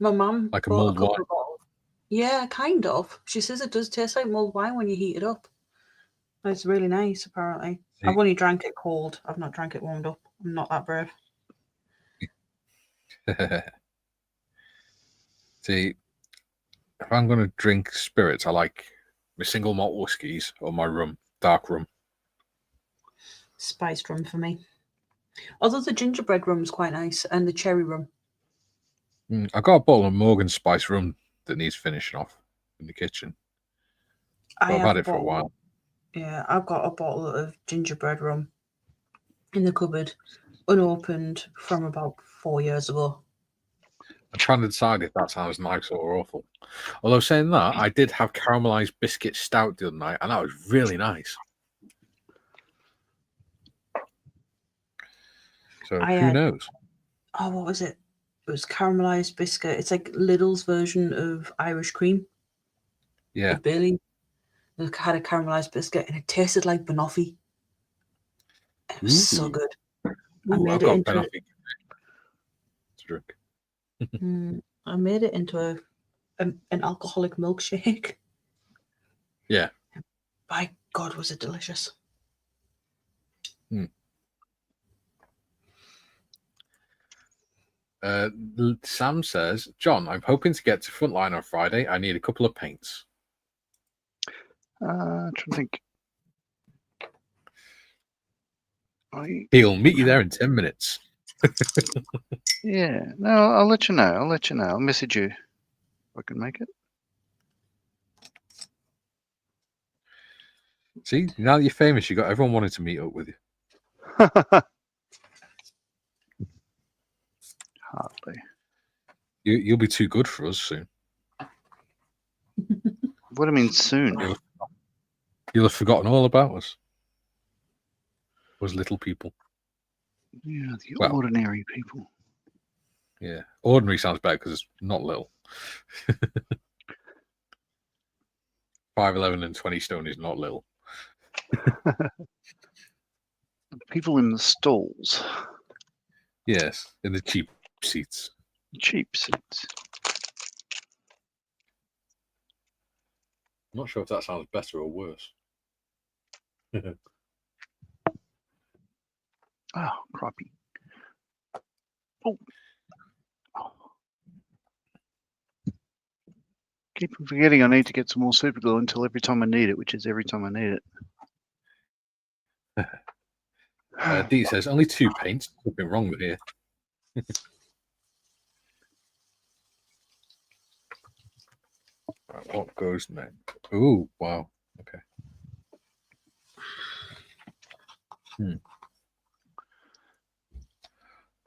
My mum like a bought mulled a couple wine. of bottles. Yeah, kind of. She says it does taste like mulled wine when you heat it up. It's really nice, apparently. I've only drank it cold. I've not drank it warmed up. I'm not that brave. See, if I'm going to drink spirits, I like my single malt whiskies or my rum, dark rum. Spiced rum for me. Although the gingerbread rum's quite nice, and the cherry rum. I got a bottle of Morgan Spice rum that needs finishing off in the kitchen. I've had it for a while. Yeah, I've got a bottle of gingerbread rum in the cupboard, unopened from about 4 years ago. I'm trying to decide if that sounds nice or awful. Although saying that, I did have caramelized biscuit stout the other night, and that was really nice. So who knows? Oh, what was it? It was caramelized biscuit. It's like Lidl's version of Irish cream. Yeah. With Bailey. It had a caramelized biscuit, and it tasted like banoffee. It was so good. I made it into an alcoholic milkshake. Yeah. By God, was it delicious. Sam says, John, I'm hoping to get to Frontline on Friday. I need a couple of paints. I'm trying to think. He'll meet you there in 10 minutes. Yeah, no, I'll let you know. I'll message you if I can make it. See, now that you're famous, you got everyone wanting to meet up with you. Hardly. You'll be too good for us soon. What do you mean soon? You'll have forgotten all about us. Those little people. Yeah, the ordinary people. Yeah, ordinary sounds better because it's not little. 5'11" and 20 stone is not little. People in the stalls. Yes, in the cheap seats. Cheap seats. I'm not sure if that sounds better or worse. Oh, crappie. Oh. Keep forgetting I need to get some more super glue until every time I need it, which is every time I need it. D says only 2 paints. Something wrong with here. Right, what goes next? Ooh, wow. Okay.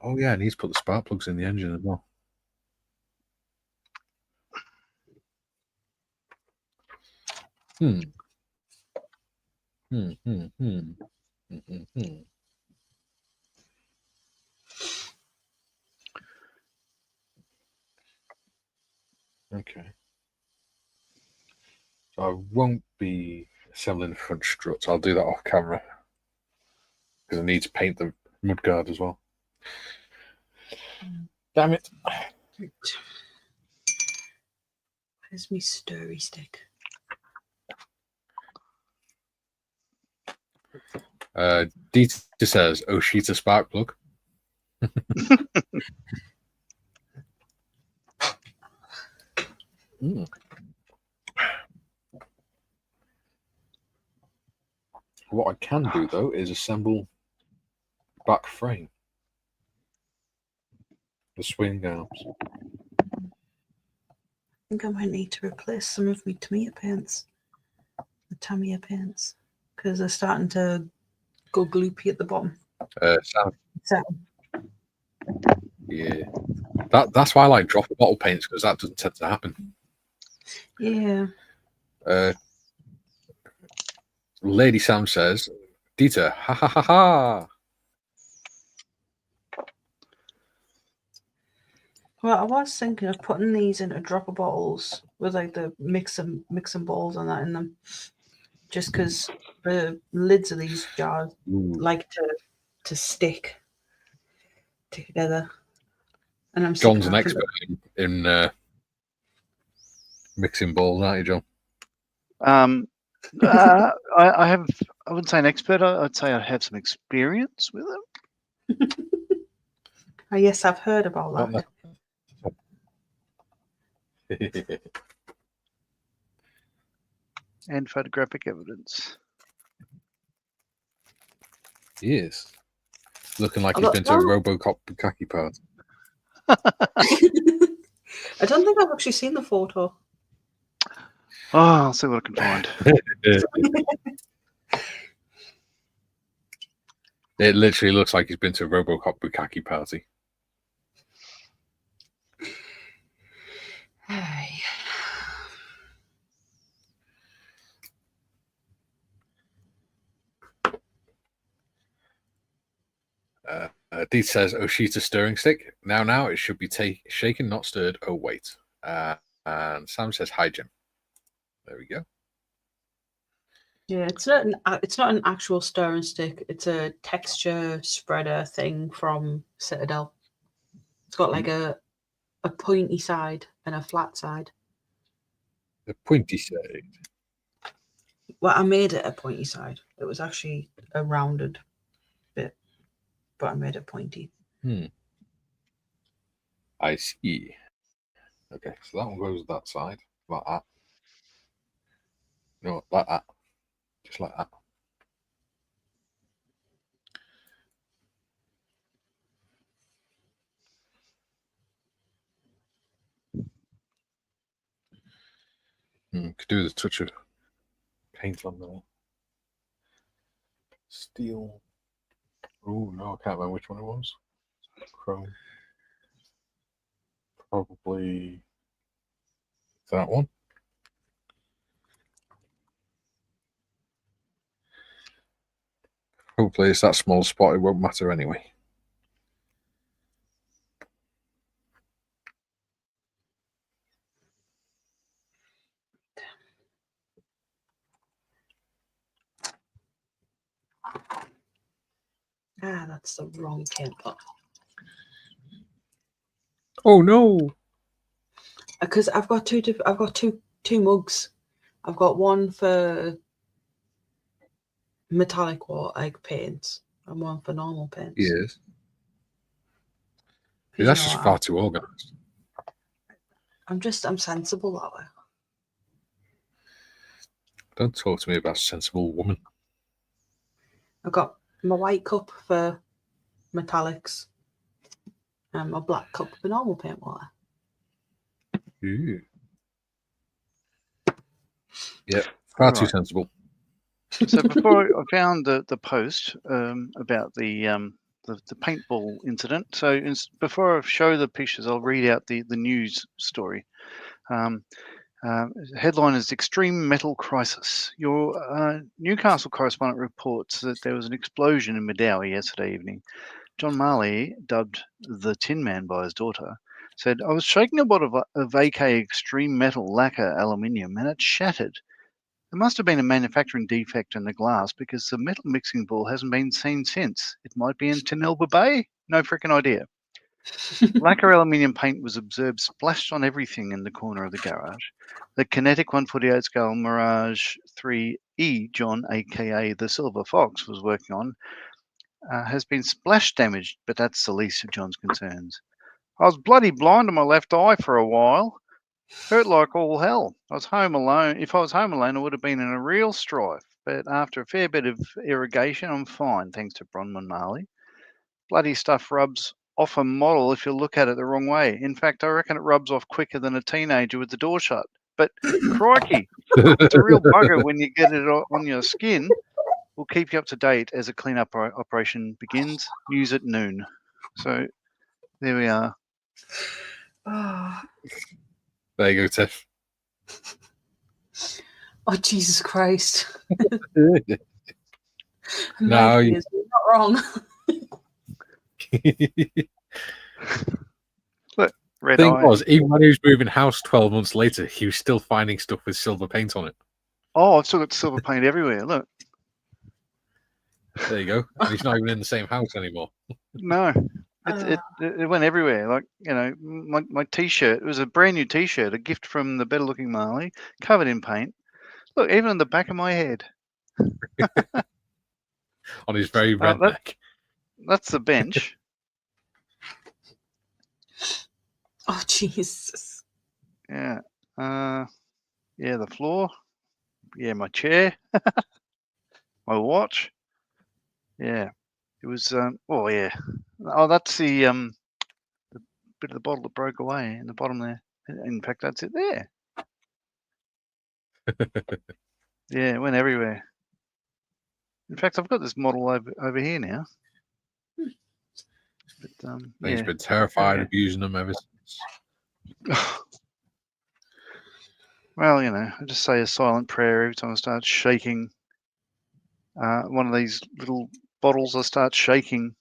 Oh yeah, I need to put the spark plugs in the engine as well. Okay. So I won't be assembling the front struts. I'll do that off camera because I need to paint the mudguard as well. Damn it. Where's my stirry stick? Dita says, "Oh, she's a spark plug." What I can do though is assemble back frame, the swing arms. I think I might need to replace some of my Tamiya paints, the Tamiya paints, because they're starting to go gloopy at the bottom. Yeah, that's why I like drop bottle paints, because that doesn't tend to happen. Yeah. Lady Sam says, "Dita, ha ha ha ha." Well, I was thinking of putting these into dropper bottles with like the mixing balls and that in them, just because the lids of these jars like to stick together. And I'm John's an expert in mixing balls, aren't you, John? I wouldn't say an expert. I'd say I have some experience with them. Oh, yes, I've heard about that. And photographic evidence. Yes. Looking like he's been to a RoboCop Bukkake party. I don't think I've actually seen the photo. Oh, I'll see what I can find. It literally looks like he's been to a RoboCop Bukkake party. Deeth says, "Oh, she's a stirring stick. Now, it should be shaken, not stirred. Oh, wait." And Sam says, "Hi, Jim." There we go. Yeah, it's not an actual stirring stick. It's a texture spreader thing from Citadel. It's got like a pointy side and a flat side. The pointy side. Well, I made it a pointy side. It was actually a rounded bit, but I made it pointy. I see. Okay, so that one goes that side, like that. No, like that. Just like that. Could do the touch of paint on there. Steel. Oh, no, I can't remember which one it was. Chrome. Probably that one. Hopefully it's that small spot. It won't matter anyway. Ah, that's the wrong temper. Oh no! Because I've got two mugs. I've got one for metallic water egg paints and one for normal paints. Yes. That's just far too organised. I'm sensible that way. Don't talk to me about sensible woman. I've got my white cup for metallics and my black cup for normal paint water. Ooh. Yeah, far too sensible. So before I found the post about the paintball incident, so before I show the pictures, I'll read out the news story. Headline is Extreme Metal Crisis. Your Newcastle correspondent reports that there was an explosion in Medowie yesterday evening. John Marley, dubbed the Tin Man by his daughter, said, "I was shaking a bottle of AK Extreme Metal lacquer aluminium and it shattered. There must have been a manufacturing defect in the glass because the metal mixing ball hasn't been seen since. It might be in Tinelba Bay? No freaking idea." Lacquer aluminium paint was observed splashed on everything in the corner of the garage. The Kinetic 148 scale Mirage 3E John, aka the Silver Fox, was working on has been splash damaged, but that's the least of John's concerns. "I was bloody blind in my left eye for a while. Hurt like all hell. I was home alone. If I was home alone, I would have been in a real strife. But after a fair bit of irrigation, I'm fine, thanks to Bronwyn Marley. Bloody stuff rubs off a model if you look at it the wrong way. In fact, I reckon it rubs off quicker than a teenager with the door shut. But crikey, it's a real bugger when you get it on your skin. We'll keep you up to date as a cleanup operation begins. News at noon." So there we are. There you go, Tiff. Oh, Jesus Christ. No, you're not wrong. Look, red thing eye. was, even when he was moving house 12 months later, he was still finding stuff with silver paint on it. Oh, I've still got silver paint everywhere. Look. There you go. And he's not even in the same house anymore. No. It went everywhere. Like, you know, my T-shirt, it was a brand new T-shirt, a gift from the better looking Marley, covered in paint. Look, even on the back of my head. On his very red neck. That's the bench. Oh, Jesus. Yeah. Yeah, the floor. Yeah, my chair. My watch. Yeah. It was, oh, yeah. Oh, that's the bit of the bottle that broke away in the bottom there. In fact, that's it there. Yeah, it went everywhere. In fact, I've got this model over here now. But, he's been terrified of using them ever since. Well, you know, I just say a silent prayer every time I start shaking one of these little bottles. I start shaking.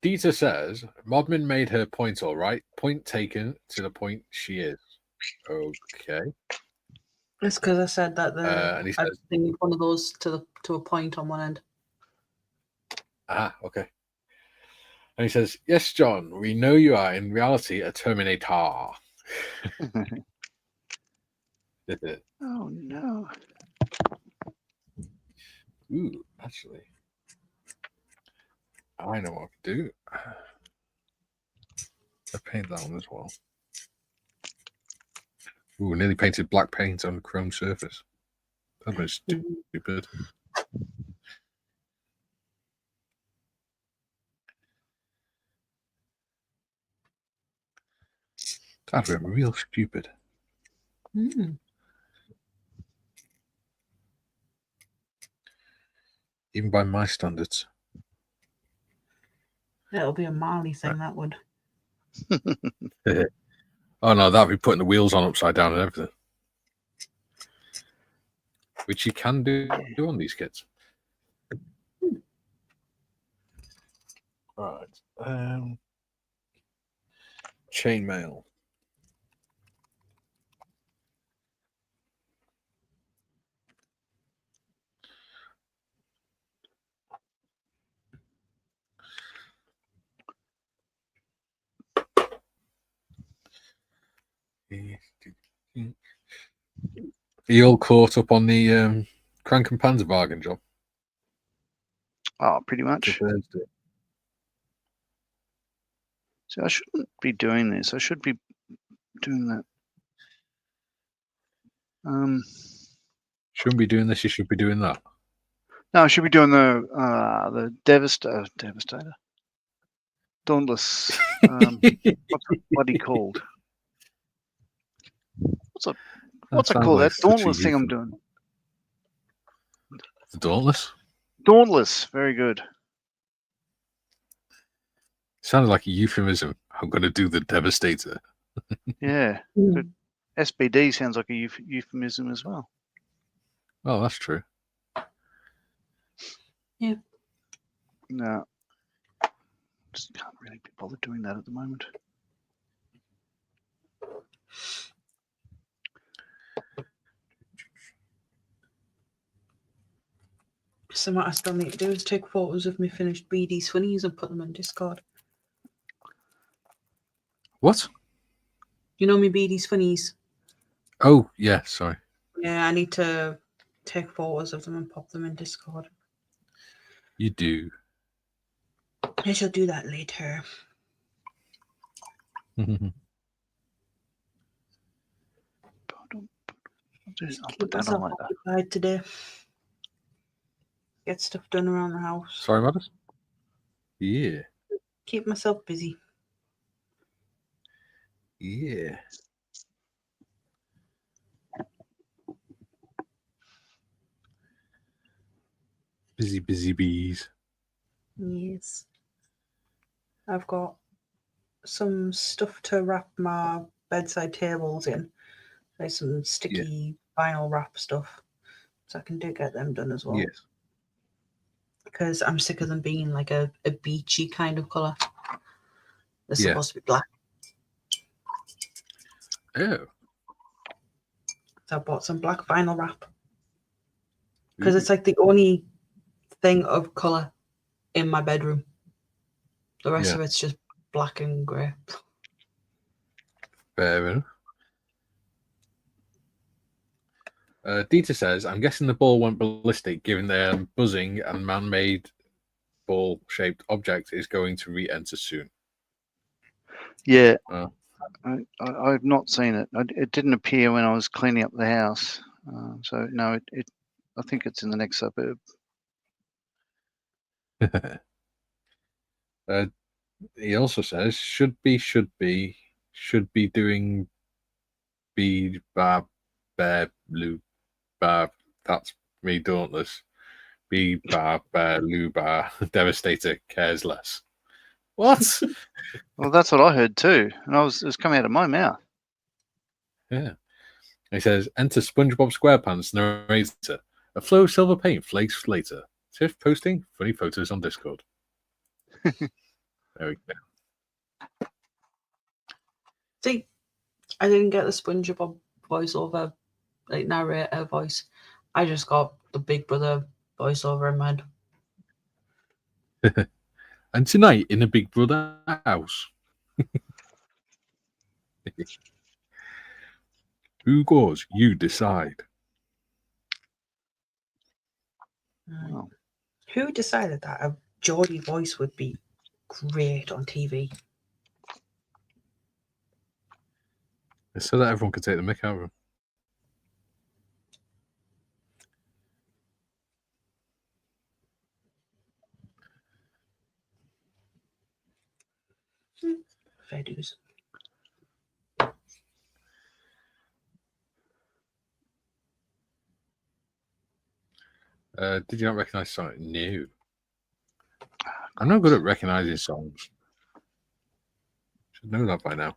Dieter says, Modman made her point all right. Point taken to the point she is. Okay. It's because I said that and he says, they need one of those to a point on one end. Ah, okay. And he says, "Yes, John, we know you are in reality a Terminator." Oh, no. Ooh, actually, I know what to do. I paint that one as well. Ooh, nearly painted black paint on a chrome surface. That was stupid. That was real stupid. Even by my standards. It'll be a Marley thing, that would. Oh no, that'd be putting the wheels on upside down and everything. Which you can do on these kits. Right. Chainmail. Are you all caught up on the Crank and Panzer bargain job? Oh, pretty much. So I shouldn't be doing this. I should be doing that. Shouldn't be doing this. You should be doing that. No, I should be doing the Devastator. Dauntless. What's he called? What's it called? That Dauntless thing I'm doing. The Dauntless? Dauntless. Very good. Sounded like a euphemism. I'm going to do the Devastator. Yeah. But SBD sounds like a euphemism as well. Oh, that's true. Yeah. No. Just can't really be bothered doing that at the moment. So what I still need to do is take photos of me finished BD Swinnies and put them on Discord. What? You know me BD Swinnies? Oh, yeah, sorry. Yeah, I need to take photos of them and pop them in Discord. You do. I shall do that later. I'll put that on like that. Occupied today. Get stuff done around the house. Sorry, Modders? Yeah. Keep myself busy. Yeah. Busy, busy bees. Yes. I've got some stuff to wrap my bedside tables in. There's some sticky vinyl wrap stuff. So I can get them done as well. Yes. Because I'm sick of them being like a beachy kind of colour. They're supposed to be black. Oh. So I bought some black vinyl wrap. Because it's like the only thing of colour in my bedroom. The rest of it's just black and grey. Fair enough. Dieter says, I'm guessing the ball went ballistic given their buzzing and man-made ball-shaped object is going to re-enter soon. Yeah. I've not seen it. It didn't appear when I was cleaning up the house. So, no, I think it's in the next suburb. He also says, should be doing be bar bear blue bar. That's me, Dauntless. Be bar bear blue bar. Devastator cares less. What? Well, that's what I heard too, and it was coming out of my mouth. Yeah. He says, enter SpongeBob SquarePants narrator. A flow of silver paint flakes later. Tiff posting funny photos on Discord. There we go. See, I didn't get the SpongeBob voiceover, like narrator voice. I just got the Big Brother voiceover in my head. And tonight in the Big Brother house. Who goes? You decide. Wow. Who decided that a Geordie voice would be great on TV? It's so that everyone could take the mick out of him. Fair dues. Did you not recognize something new? I'm not good at recognizing songs. Should know that by now.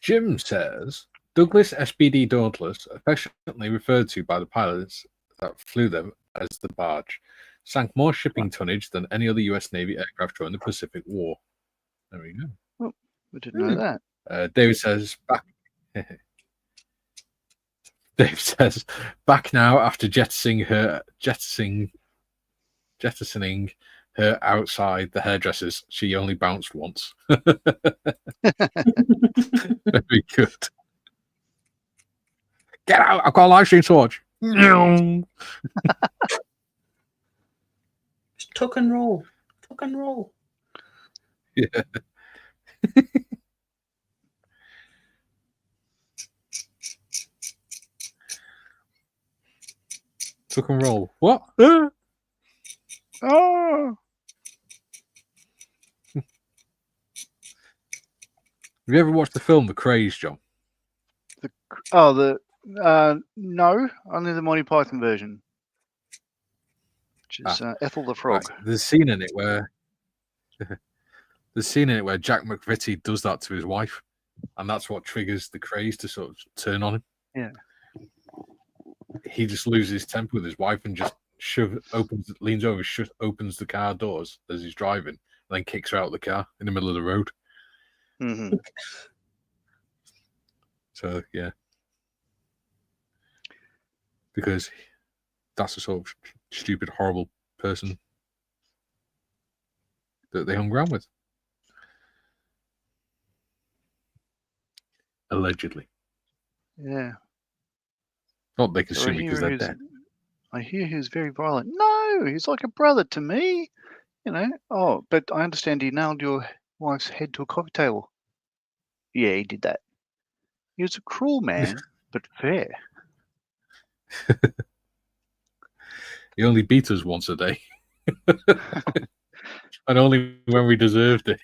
Jim says, Douglas SBD Dauntless, affectionately referred to by the pilots that flew them as the barge, sank more shipping tonnage than any other U.S. Navy aircraft during the Pacific War. There we go. Oh, we didn't know that. David says, back. Dave says, back now after jettisoning her outside the hairdressers. She only bounced once. Very good. Get out! I've got a live stream to watch. Just tuck and roll. Tuck and roll. Yeah. Tuck and roll. What? Oh! Have you ever watched the film The Craze, John? No, only the Monty Python version, which is Ethel the Frog. Right. There's a scene in it where Jack McVitie does that to his wife, and that's what triggers the craze to sort of turn on him. Yeah. He just loses his temper with his wife and just leans over, opens the car doors as he's driving, and then kicks her out of the car in the middle of the road. Mm-hmm. So yeah, because that's the sort of stupid, horrible person that they hung around with, allegedly. Yeah. Not they can sue me because they're dead. I hear he's very violent. No, he's like a brother to me. You know. Oh, but I understand he nailed your wife's head to a coffee table. Yeah, he did that. He was a cruel man, but fair. He only beat us once a day. And only when we deserved it.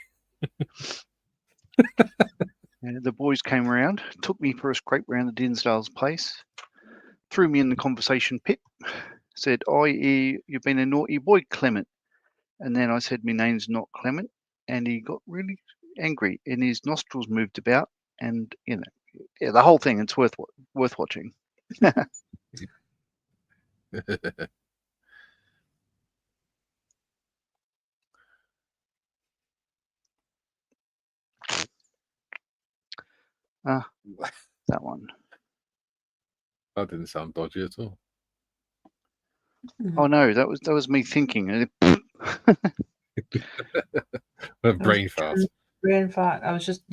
And the boys came around, took me for a scrape round the Dinsdale's place, threw me in the conversation pit, said, you've been a naughty boy, Clement. And then I said, my name's not Clement. And he got really angry and his nostrils moved about. And, you know, yeah, the whole thing, it's worth watching. That one. That didn't sound dodgy at all. Oh no, that was me thinking. Brain fart. Brain fart. I was just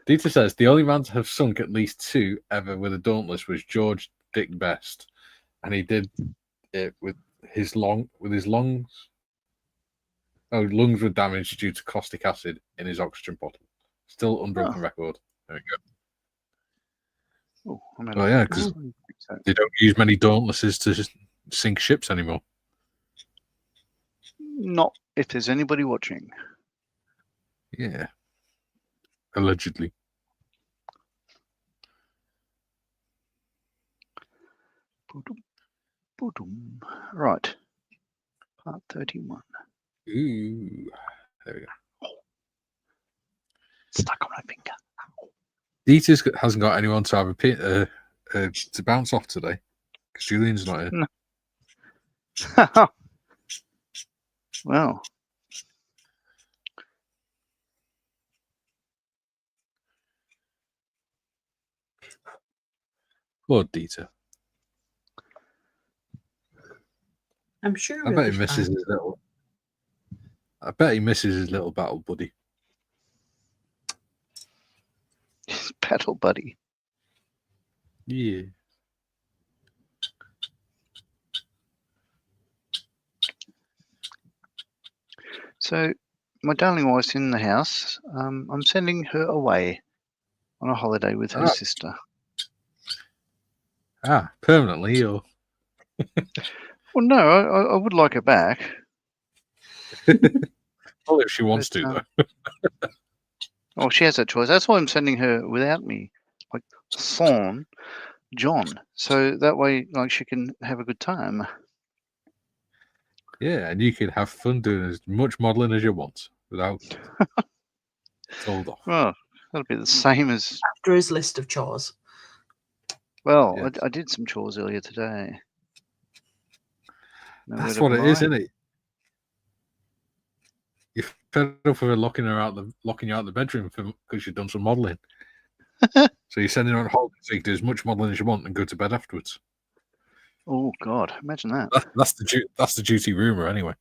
Dieter says the only man to have sunk at least 2 ever with a Dauntless was George Dick Best, and he did it with his lungs. Oh, lungs were damaged due to caustic acid in his oxygen bottle. Still unbroken record. There we go. Oh yeah, because they don't use many Dauntlesses to sink ships anymore. Not if there's anybody watching. Yeah. Allegedly. Right. Part 31. Ooh. There we go. Stuck on my finger. Dieter hasn't got anyone to have to bounce off today because Julian's not here. No. Well. Poor Dieter. I'm sure. I bet he misses his little. I bet he misses his little battle buddy. His battle buddy. Yeah. So, my darling wife's in the house. I'm sending her away on a holiday with her sister. Permanently or? Well, no, I would like her back. Well, if she wants to, though. Oh, she has that choice. That's why I'm sending her without me, like son John, so that way, like, she can have a good time. Yeah, and you can have fun doing as much modelling as you want without told off. Well, That'll be the same as after his list of chores. Well, Yes. I did some chores earlier today. No That's word what of it a is, lie. isn't it? You're fed up with her locking you out the bedroom because you've done some modelling. So you're sending her on holiday so you can do as much modelling as you want and go to bed afterwards. Oh God, imagine that. That's the duty rumour anyway.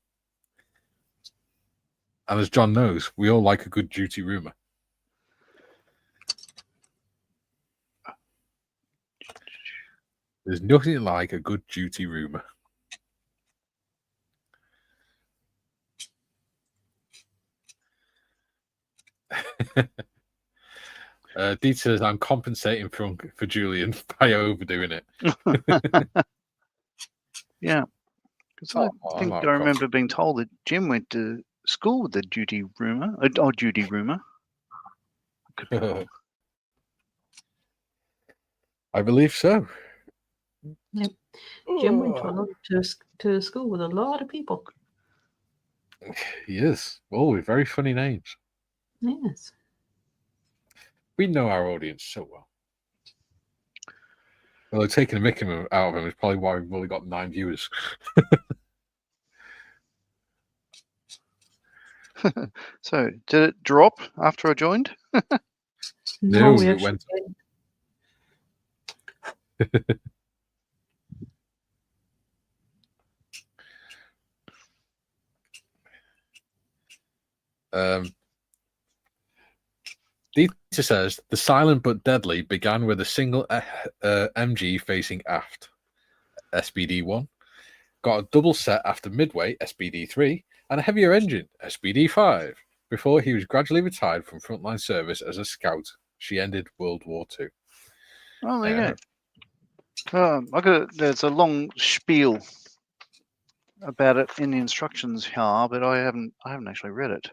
And as John knows, we all like a good duty rumour. There's nothing like a good duty rumour. Dee says, I'm compensating for Julian by overdoing it. Yeah. Because I think I remember being told that Jim went to school with the duty rumour. Duty rumour. Could be wrong. I believe so. Yep. Jim went to school with a lot of people. He is. Oh, with very funny names. Yes. We know our audience so well. Well, taking a mick out of him is probably why we've only got 9 viewers. So, did it drop after I joined? No, it went. Dieter says the silent but deadly began with a single MG facing aft, SBD1, got a double set after midway, SBD3, and a heavier engine, SBD5, before he was gradually retired from frontline service as a scout. She ended World War II. Oh, there you go. There's a long spiel about it in the instructions here, but I haven't actually read it.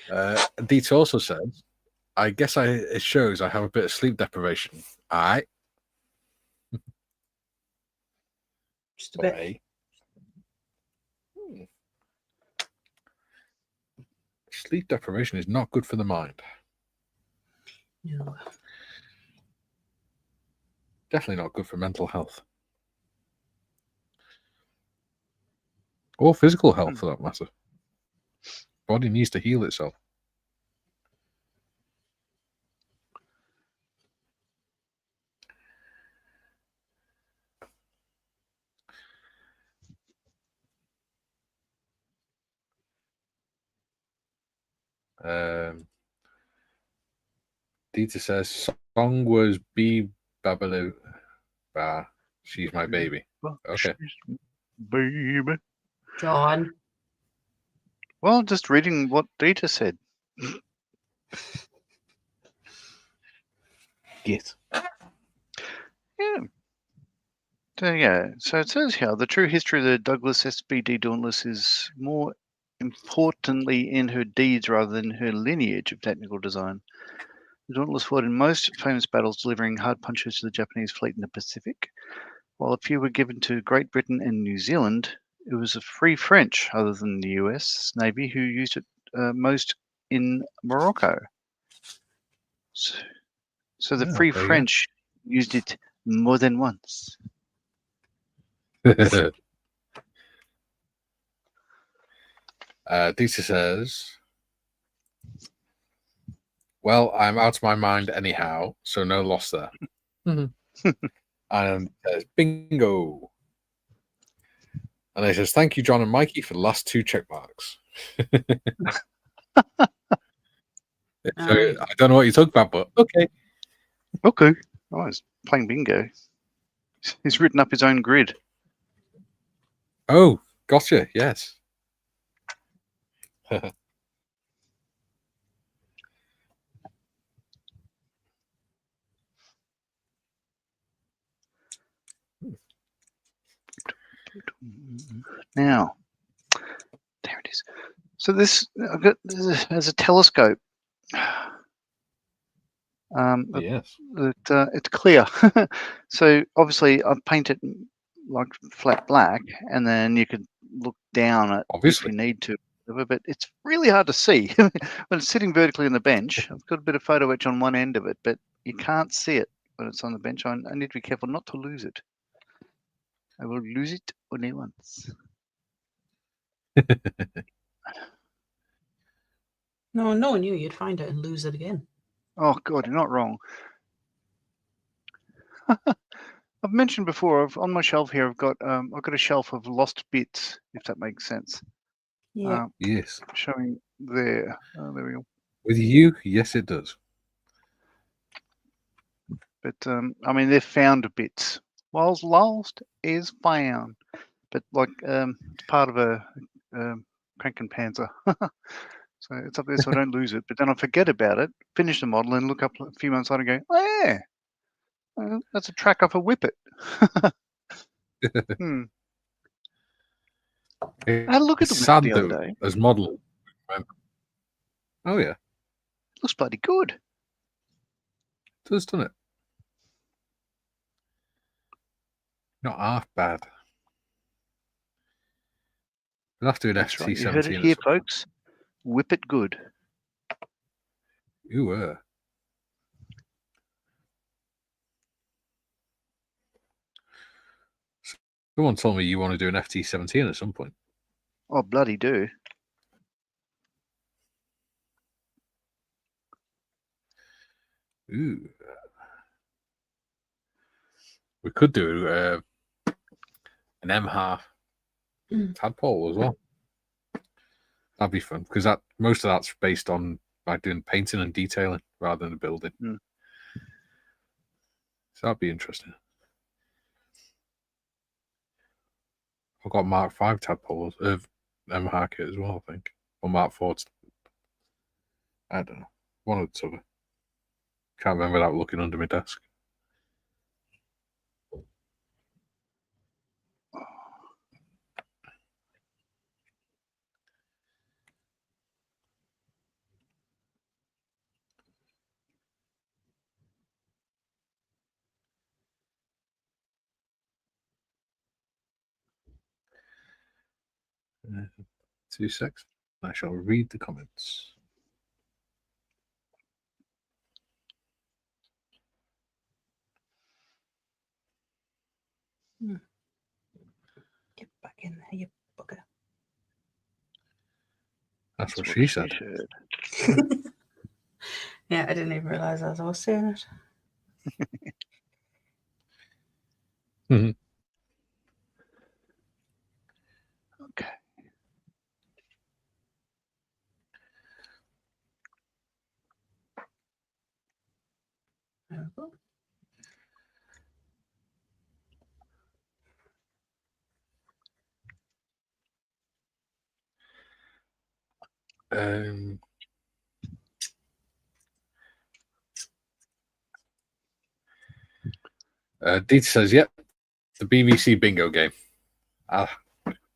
Dieter also says, I guess it shows I have a bit of sleep deprivation. Aye. Just a bit. Sleep deprivation is not good for the mind. No. Definitely not good for mental health. Or physical health, for that matter. Body needs to heal itself. Dieter says, song was Be Babaloo. Bah, she's my baby. Okay. Baby. John. Well, just reading what Dieter said. Yes. Yeah. So, yeah. So it says here, the true history of the Douglas SBD Dauntless is more importantly in her deeds rather than her lineage of technical design. The Dauntless fought in most famous battles, delivering hard punches to the Japanese fleet in the Pacific. While a few were given to Great Britain and New Zealand, it was a Free French, other than the US Navy, who used it most in Morocco. So the Free French used it more than once. Dieter says, well, I'm out of my mind anyhow, so no loss there. And says, bingo. And he says, thank you, John and Mikey, for the last 2 check marks. So, I don't know what you're talking about, but okay. Okay. Oh, I was playing bingo. He's written up his own grid. Oh, gotcha. Yes. Now, there it is. So this has a telescope. Yes. It's clear. So obviously I've painted like flat black, and then you could look down it Obviously. if you need to. but it's really hard to see when it's sitting vertically on the bench. I've got a bit of photo etch on one end of it, but you can't see it when it's on the bench. I need to be careful not to lose it. I will lose it only once. No, knowing you'd find it and lose it again. Oh God, you're not wrong. I've mentioned before, on my shelf here, I've got a shelf of lost bits, if that makes sense. Yeah. Yes. Showing there. There we go. With you, yes, it does. But I mean, they're found bits. Whilst lost is found. But like it's part of a Crankin Panzer. So it's up there, so I don't lose it. But then I forget about it, finish the model, and look up a few months later and go, oh yeah, that's a track off a Whippet. I had a look at the Whippet the other day. As model. Oh yeah, it looks bloody good. It does, doesn't it? Not half bad. We'll have to do an FT17. Right. You heard it here, folks. Whippet good. You were. Someone told me you want to do an FT17 at some point. Oh, bloody do. Ooh. We could do an M-half tadpole as well. That'd be fun because most of that's based on like doing painting and detailing rather than the building. So that'd be interesting. I've got Mark 5 tadpoles of M-half kit as well, I think, or Mark 4. I don't know, one or the other. Can't remember without looking under my desk. Uh, 2 seconds. I shall read the comments. Get back in there, you bugger. That's what she said. Yeah, I didn't even realise as I was saying it. Okay. There we go. Dieter says, yep, the BBC bingo game.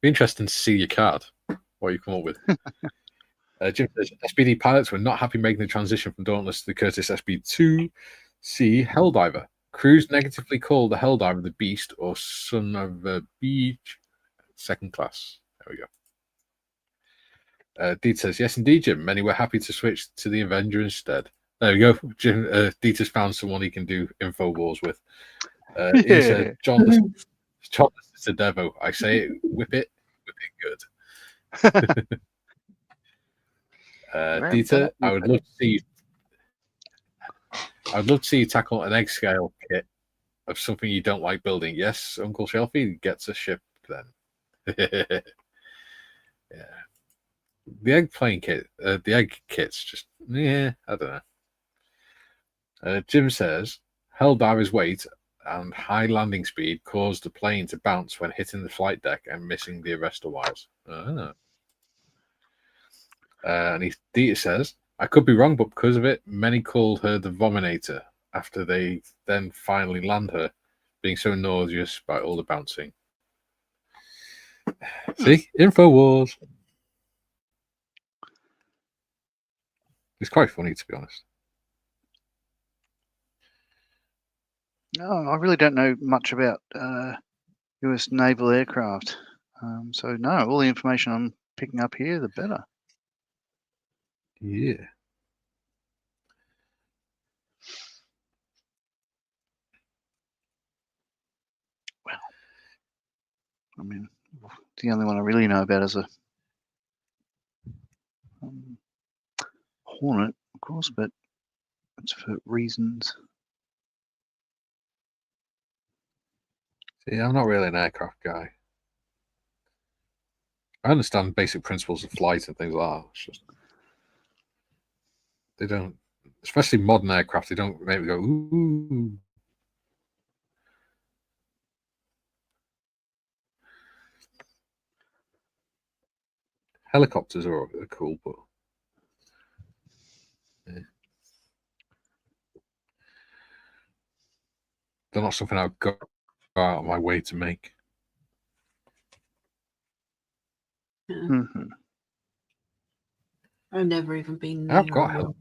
Be interesting to see your card, what you come up with. Jim says, SPD pilots were not happy making the transition from Dauntless to the Curtis SB2C Helldiver. Crews negatively called the Helldiver the Beast or Son of a Beach second class. There we go. Dieter says, yes, indeed, Jim. Many were happy to switch to the Avenger instead. There we go. Jim, Dieter's found someone he can do info wars with. He said, John, this is a Devo. I say it, whip it good. Dieter, I would love to see you tackle an egg scale kit of something you don't like building. Yes, Uncle Shelfie gets a ship then. Yeah. The egg plane kit, the egg kit's just, I don't know. Jim says, Helldiver's weight and high landing speed caused the plane to bounce when hitting the flight deck and missing the arrestor wires. And Dieter says, I could be wrong, but because of it, many called her the Vominator after they then finally land her, being so nauseous by all the bouncing. See? InfoWars. It's quite funny, to be honest. No, I really don't know much about US naval aircraft. So no, all the information I'm picking up here, the better. Yeah. Well, I mean, the only one I really know about is a Hornet, of course, but it's for reasons. See, I'm not really an aircraft guy. I understand basic principles of flight and things like that. It's just they don't, especially modern aircraft. They don't make me go ooh. Helicopters are cool, but yeah. They're not something I'd go out of my way to make. Yeah. Mm-hmm. I've never even been I've near got a real.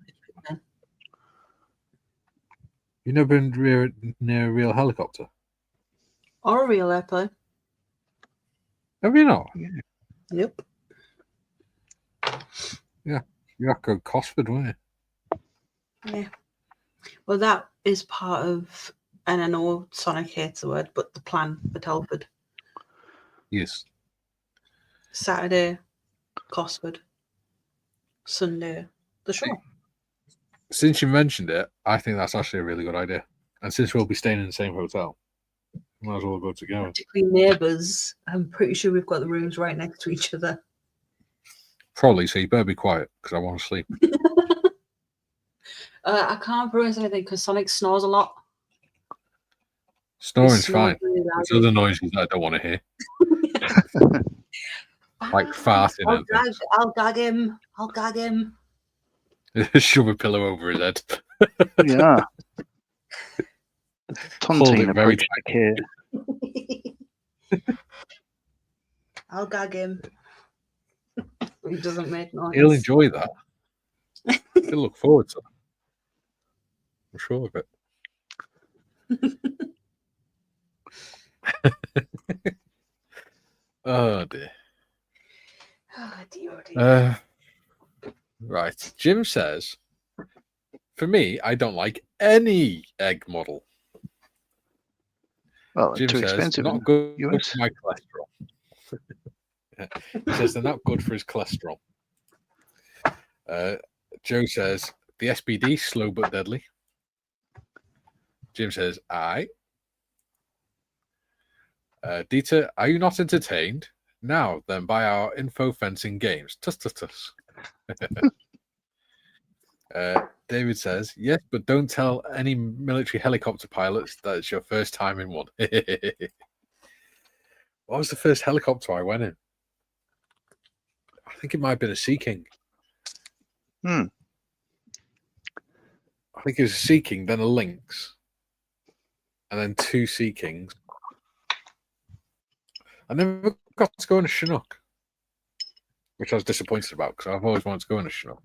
You've never been near a real helicopter? Or a real airplane. Have you not? Yep. Yeah. You have to go Cosford, weren't you? Yeah. Well, that is part of, and I know Sonic hates the word, but the plan for Telford. Yes. Saturday, Cosford. Sunday, the show. Since you mentioned it, I think that's actually a really good idea. And since we'll be staying in the same hotel, might as well go together. Practically neighbours. I'm pretty sure we've got the rooms right next to each other. Probably, so you better be quiet because I want to sleep. I can't promise anything because Sonic snores a lot. Snoring's fine. Really There's other noises that I don't want to hear. Like farting. I'll gag him. I'll gag him. Shove a pillow over his head. Yeah. Hold it very tight. I'll gag him. He doesn't make noise. He'll enjoy that. He'll look forward to it. I'm sure of it. Oh dear. Oh dear. Right. Jim says, for me, I don't like any egg model. Well, Jim too says, expensive. Not good US. for my cholesterol. He says they're not good for his cholesterol. Joe says, the SBD, slow but deadly. Jim says, aye. Dieter, are you not entertained? Now, then, buy our info fencing games. Tuss, tuss, tuss. David says, yes, but don't tell any military helicopter pilots that it's your first time in one. What was the first helicopter I went in? I think it might have been a Sea King. I think it was a Sea King, then a Lynx, and then two Sea Kings. I never got to go in a Chinook, which I was disappointed about because I've always wanted to go in a Chinook.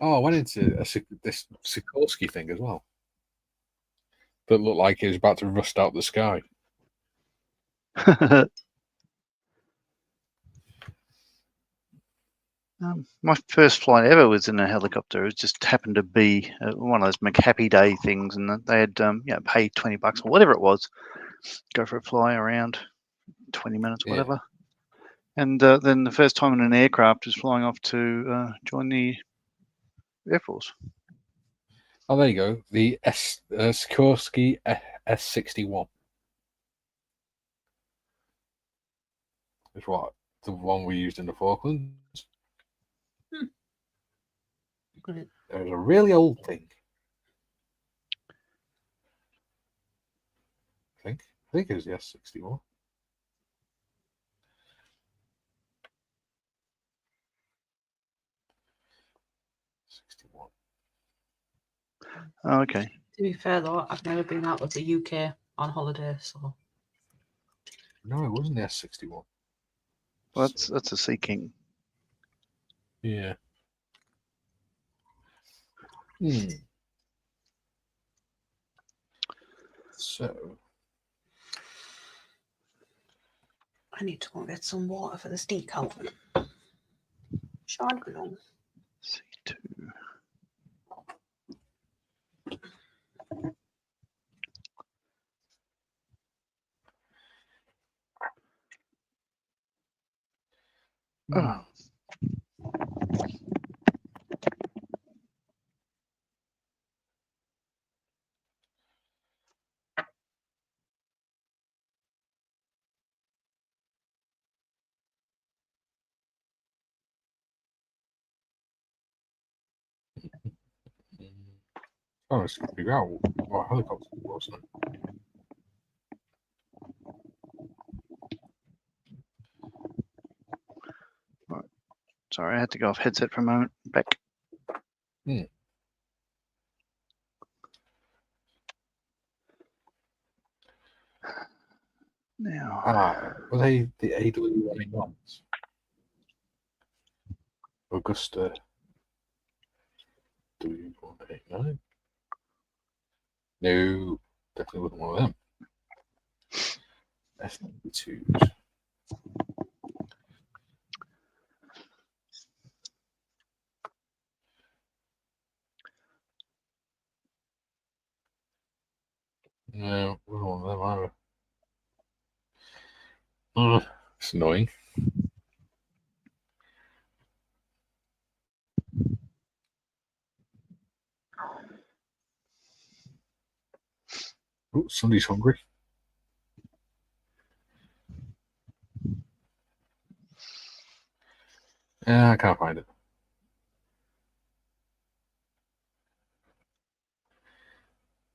Oh, I went into this Sikorsky thing as well. That looked like it was about to rust out the sky. My first flight ever was in a helicopter. It just happened to be one of those McHappy Day things, and they had pay $20 or whatever it was, go for a fly around 20 minutes, whatever. And then the first time in an aircraft was flying off to join the Air Force. Oh, there you go. The Sikorsky S-61 is what the one we used in the Falklands. It was a really old thing. I think it was the S-61. Oh, okay. To be fair though, I've never been out of the UK on holiday, so. No, it wasn't the S-61. Well, that's a Sea King. Yeah. So, I need to go and get some water for this decal. Shard along. C2. Oh. Oh, it's figure out what helicopter it was. Right. Sorry, I had to go off headset for a moment. Back. Now. Were they the AW181s? Augusta W189? No, definitely wasn't one of them. F92s. No, wasn't one of them either. It's annoying. Oh, somebody's hungry. Yeah, I can't find it.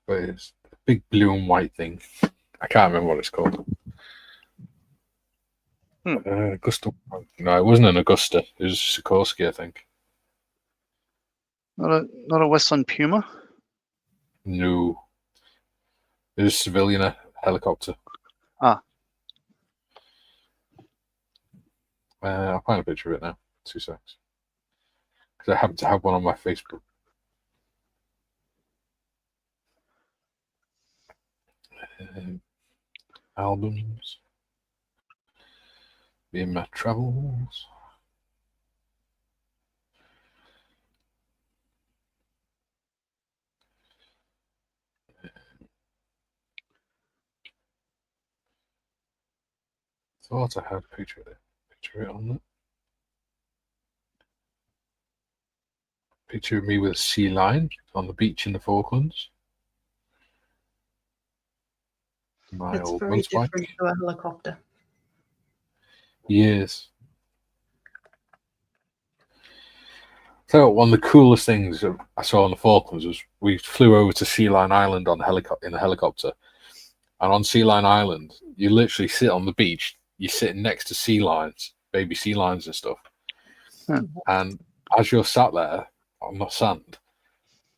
But it's a big blue and white thing. I can't remember what it's called. Augusta. No, it wasn't an Augusta. It was a Sikorsky, I think. Not a Westland Puma? No. It was a civilian helicopter. Ah. I'll find a picture of it now. 2 seconds. Because I happen to have one on my Facebook. Albums. In my travels. Thought I had a picture of it. Picture it on there. Picture of me with a sea lion on the beach in the Falklands. My It's old very motorbike. different to a helicopter. Yes. So one of the coolest things I saw on the Falklands was we flew over to Sea Lion Island on in a helicopter. And on Sea Lion Island, you literally sit on the beach. You're sitting next to sea lions, baby sea lions and stuff. And as you're sat there on the sand,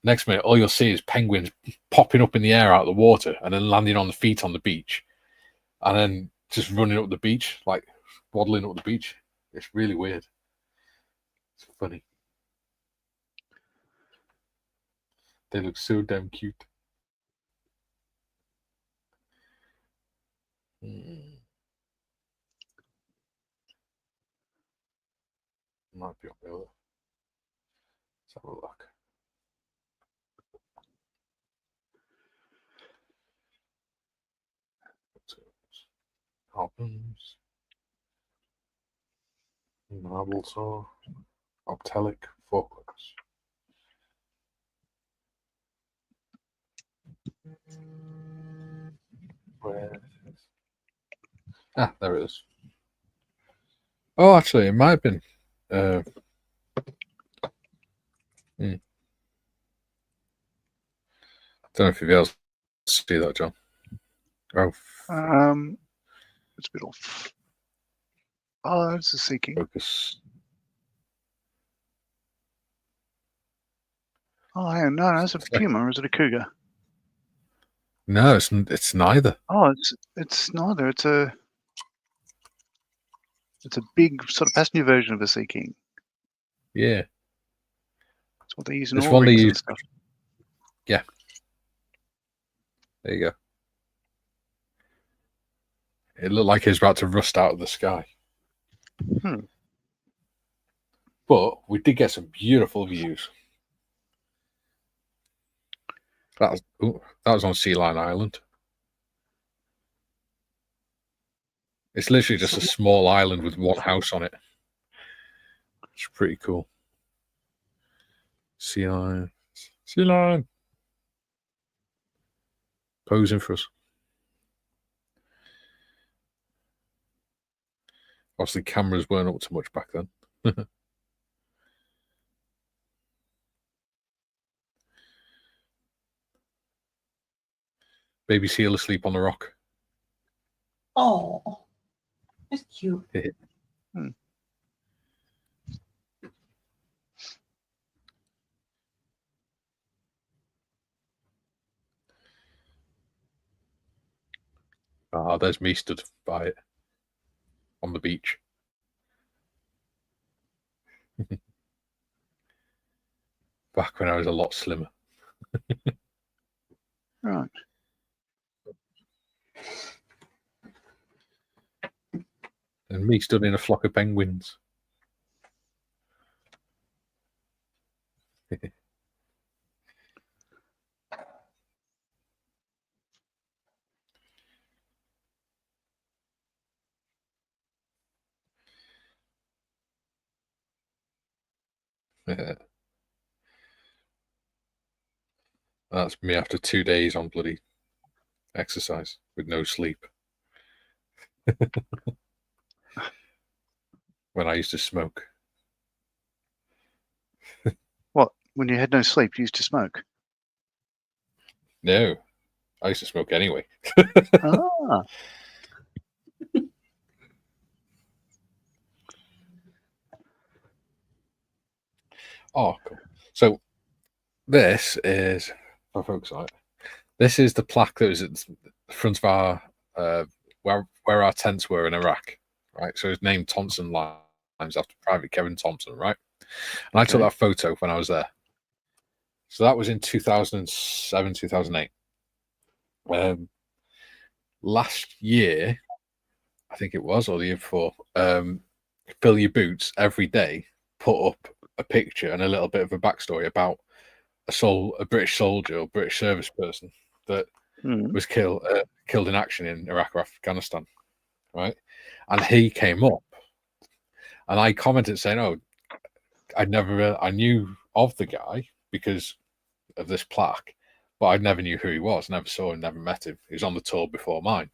next minute, all you'll see is penguins popping up in the air out of the water and then landing on the feet on the beach. And then just running up the beach, like waddling up the beach. It's really weird. It's funny. They look so damn cute. Might be on the other. Let's have a look. Albums. Marble saw. Optelic Falklands. Where is it? Ah, there it is. Oh, actually, it might have been. Don't know if you'll be able to see that, John. Oh, it's a bit off. Oh, it's a Seeking. Focus. Oh, hang on. No, it's a Puma, or is it a Cougar? No, it's neither. Oh, it's neither. It's a big sort of passenger version of a Seeking. Yeah. That's what they use in It's all one they rigs and use. stuff. Yeah. There you go. It looked like it was about to rust out of the sky. Hmm. But we did get some beautiful views. That was on Sea Lion Island. It's literally just a small island with one house on it. It's pretty cool. Sea Lion. Sea Lion. Posing for us. Obviously, cameras weren't up to much back then. Baby seal asleep on the rock. Oh, that's cute. There's me stood by it on the beach. Back when I was a lot slimmer. Right. And me stood in a flock of penguins. That's me after 2 days on bloody exercise with no sleep. When I used to smoke. What? When you had no sleep, you used to smoke? No, I used to smoke anyway. Ah. Oh, cool. So this is, for folks like, this is the plaque that was at the front of our where our tents were in Iraq, right? So it's named Thompson Lines after Private Kevin Thompson, right? And I took that photo when I was there. So that was in 2007, 2008. Last year, I think it was, or the year before, Fill Your Boots every day put up a picture and a little bit of a backstory about a British soldier or British service person that was killed in action in Iraq or Afghanistan, right? And he came up, and I commented saying, "Oh, I knew of the guy because of this plaque, but I never knew who he was, never saw him, never met him. He was on the tour before mine."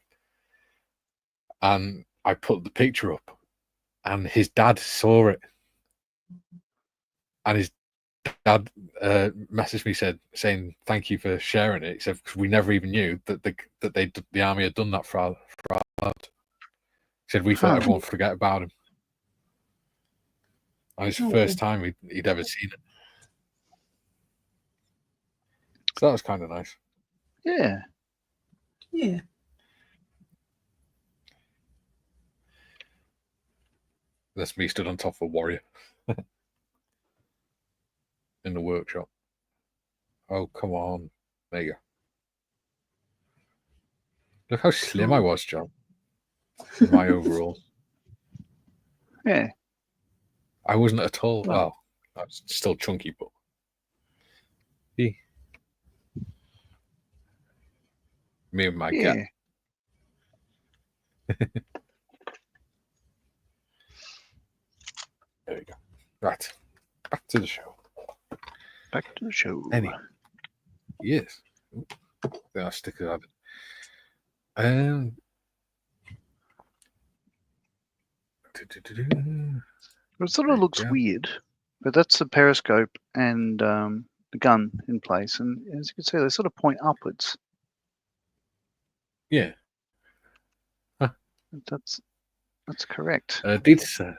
And I put the picture up, and his dad saw it, and his dad messaged me saying thank you for sharing it. He said, because we never even knew that the army had done that for our lad. He said we thought everyone would forget about him. And it's the first time he'd ever seen it. So that was kind of nice. Yeah. Yeah. That's me stood on top of a warrior in the workshop. Oh, come on. There you go. Look how slim I was, John. In my overalls. Yeah. I wasn't at all. Well, I was still chunky, but. Yeah. Me and my cat. There you go. Right. Back to the show. Back to the show. Yes. Then I'll stick it out. It sort of looks weird, but that's the periscope and the gun in place, and as you can see, they sort of point upwards. Yeah. Huh. That's correct. Dieter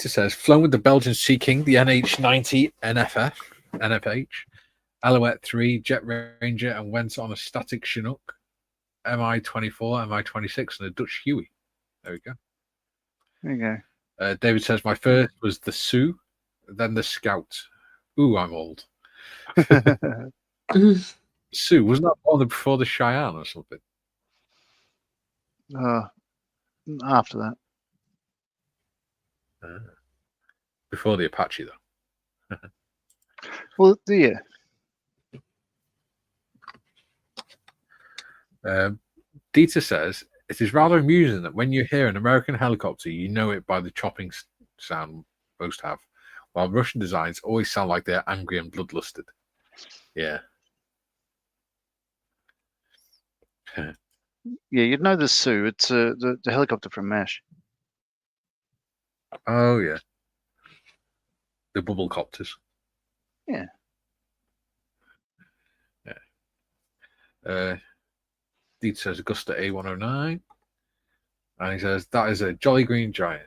says, flown with the Belgian Sea King, the NH90 NFH, Alouette 3, Jet Ranger, and went on a static Chinook, MI-24, MI-26, and a Dutch Huey. There we go. There you go. David says, my first was the Sioux, then the Scout. Ooh, I'm old. Sue, wasn't that one before the Cheyenne or something? After that. Before the Apache, though. Well, yeah. Dieter says, it is rather amusing that when you hear an American helicopter, you know it by the chopping sound most have, while Russian designs always sound like they're angry and bloodlusted. Yeah. Yeah, you'd know the Sioux. It's the helicopter from MASH. Oh, yeah. The bubble copters. Yeah. Dieter says Augusta A109. And he says, that is a Jolly Green Giant.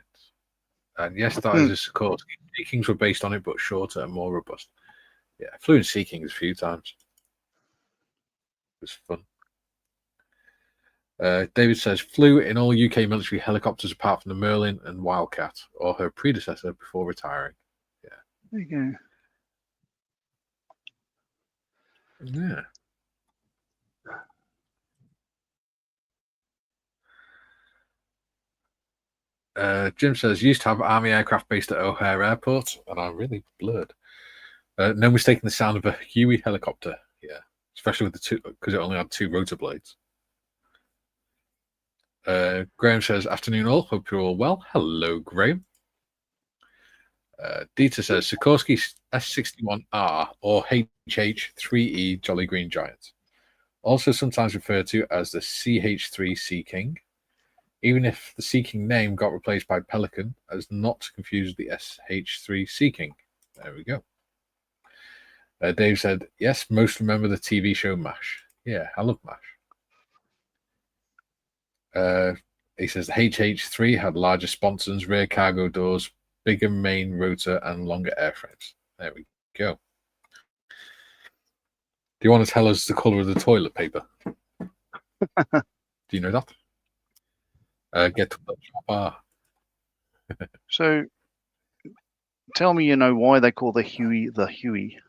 And yes, that is a Sikorsky. Sea Kings were based on it, but shorter and more robust. Yeah, I flew in Sea Kings a few times. It was fun. David says, flew in all UK military helicopters apart from the Merlin and Wildcat, or her predecessor before retiring. Yeah. There you go. Yeah. Jim says, used to have Army aircraft based at O'Hare Airport, and I'm really blurred. No mistaking the sound of a Huey helicopter. Yeah, especially with the two, because it only had 2 rotor blades. Graham says, afternoon all, hope you're all well. Hello, Graham. Dieter says, Sikorsky S61R or HH3E Jolly Green Giant. Also sometimes referred to as the CH3 Sea King. Even if the Sea King name got replaced by Pelican, as not to confuse the SH3 Sea King. There we go. Dave said, yes, most remember the TV show MASH. Yeah, I love MASH. He says the HH3 had larger sponsons, rear cargo doors, bigger main rotor, and longer airframes. There we go. Do you want to tell us the colour of the toilet paper? Do you know that? Get to the chopper. So, tell me, why they call the Huey the Huey.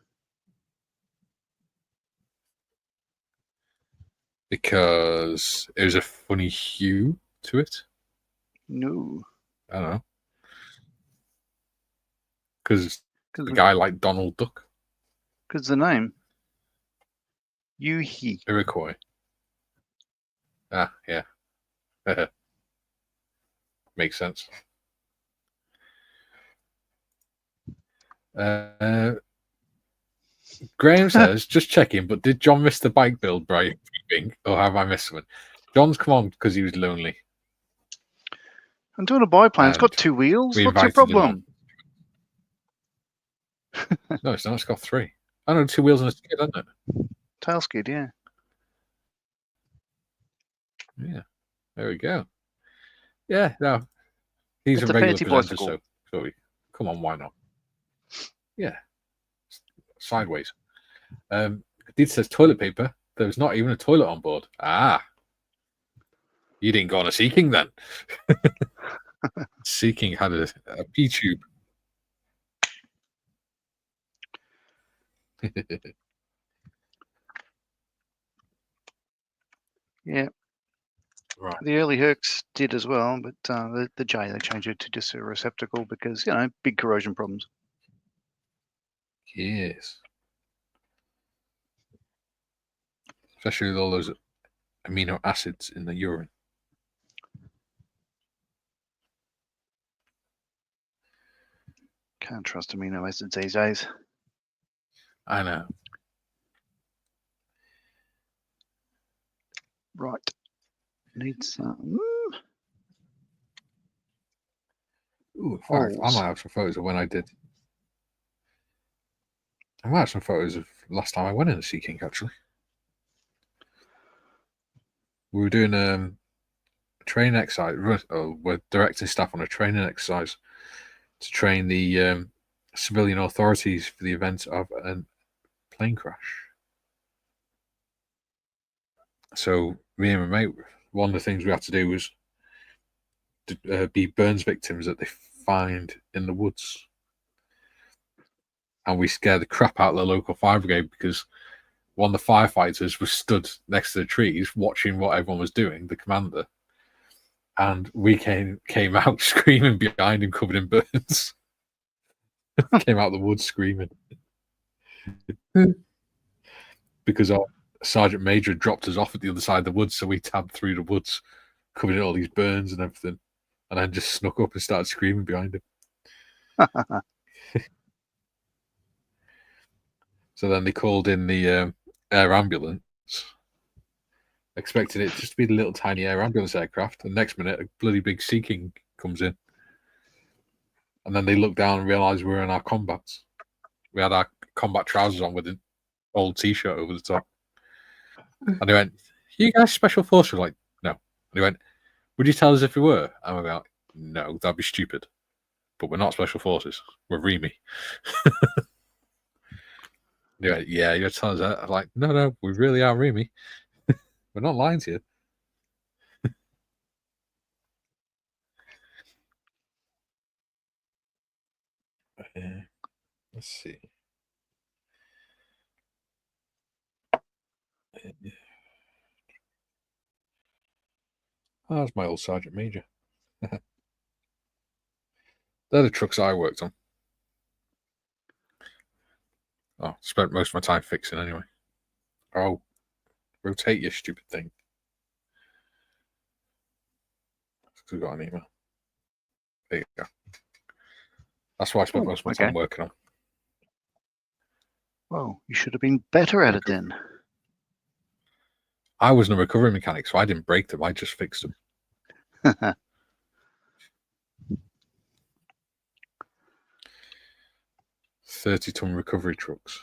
Because it was a funny hue to it. No. I don't know. Because the guy like Donald Duck. Because the name. Yuhi. Iroquois. Ah, yeah. Makes sense. Graham says, just checking, but did John miss the bike build by keeping, or have I missed one? John's come on because he was lonely. I'm doing a biplane. It's got 2 wheels. What's your problem? No, it's not. It's got 3. I know, 2 wheels and a skid, hasn't it? Tail skid, yeah. Yeah. There we go. Yeah, no. He's a regular presenter, so come on, why not? Yeah. Sideways. It says toilet paper. There was not even a toilet on board. Ah. You didn't go on a Sea King then. Sea King had a pee tube. Yeah. Right. The early Hercs did as well, but the J, they changed it to just a receptacle because, big corrosion problems. Yes. Especially with all those amino acids in the urine. Can't trust amino acids these days. I know. Right. Need some. Ooh, in fact, I might have some photos of when I did. I might have some photos of last time I went in a Sea King, actually. We were doing a training exercise. We're directing staff on a training exercise to train the civilian authorities for the event of a plane crash. So me and my mate, one of the things we had to do was to, be burns victims that they find in the woods. And we scared the crap out of the local fire brigade because one of the firefighters was stood next to the trees watching what everyone was doing, the commander. And we came out screaming behind him, covered in burns. Came out the woods screaming. Because our Sergeant Major dropped us off at the other side of the woods, so we tabbed through the woods, covered in all these burns and everything, and then just snuck up and started screaming behind him. So then they called in the air ambulance, expecting it just to be the little tiny air ambulance aircraft. And next minute, a bloody big Sea King comes in. And then they look down and realise we're in our combats. We had our combat trousers on with an old T-shirt over the top. And they went, "You guys special forces?" We're like, "No." And they went, "Would you tell us if we were?" And we're like, "No, that'd be stupid. But we're not special forces. We're REME." They went, "Yeah, you're telling us that." I'm like, No, we really are REME. We're not lying to you. Let's see. Oh, that's my old Sergeant Major. They're the trucks I worked on. Oh, spent most of my time fixing anyway. Oh, rotate your stupid thing. We got an email. There you go. That's what I spent most of my time working on. Well, you should have been better at it then. I wasn't a recovery mechanic, so I didn't break them. I just fixed them. 30-ton recovery trucks.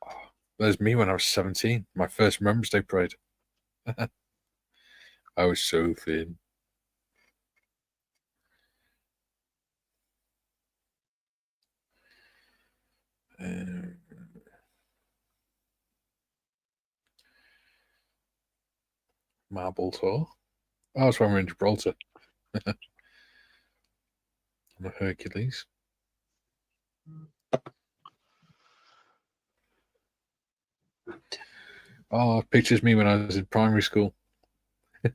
Oh, there's me when I was 17. My first Remembrance Day parade. I was so thin. Marble tour. Oh, that's when we're in Gibraltar. I'm a Hercules. Oh, pictures me when I was in primary school. I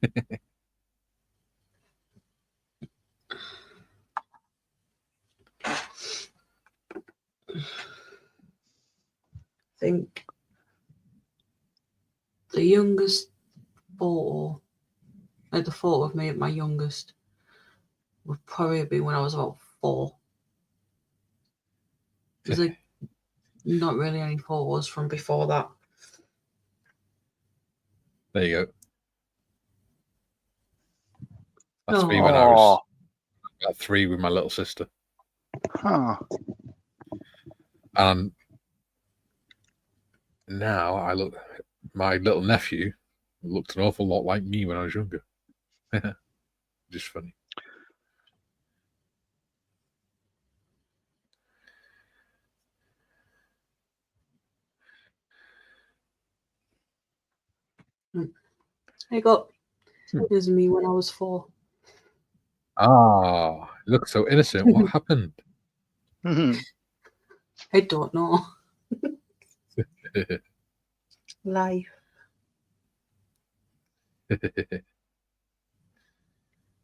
think the youngest photo, like the photo of me at my youngest, would probably be when I was about 4. There's like not really any photos from before that. There you go. That's me when I was about 3 with my little sister. Huh. Now I look, my little nephew looked an awful lot like me when I was younger. Just funny. I got here's me when I was 4. Ah, you look so innocent. What happened? I don't know. Life.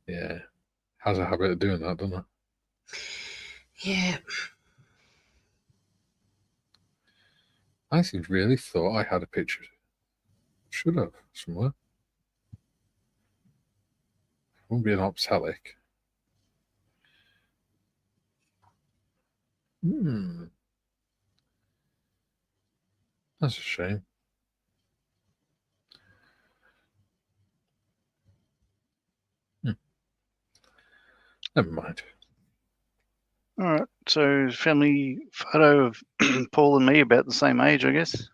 Yeah. Has a habit of doing that, doesn't it? Yeah. I actually really thought I had a picture. Should have somewhere. Won't be an obselic. That's a shame. Never mind. All right. So, family photo of Paul and me about the same age, I guess.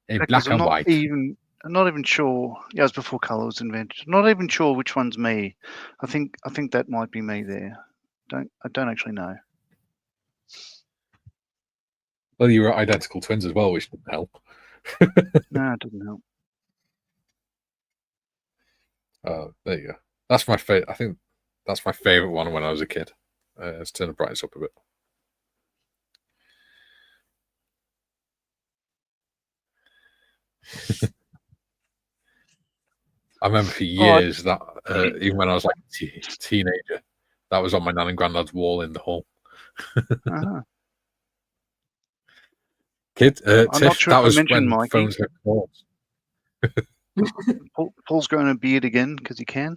In black and white. I'm not even sure. Yeah, it was before colour was invented. I'm not even sure which one's me. I think that might be me there. I don't actually know. Well, you were identical twins as well, which didn't help. No, it didn't help. Oh, there you go. That's my favorite. I think that's my favorite one when I was a kid. Let's turn the brightness up a bit. I remember for years that even when I was like a teenager, that was on my nan and granddad's wall in the hall. Kid, I'm Tiff, not sure that if I was mentioned when Mikey. phones had cords. Paul's growing a beard again because he can.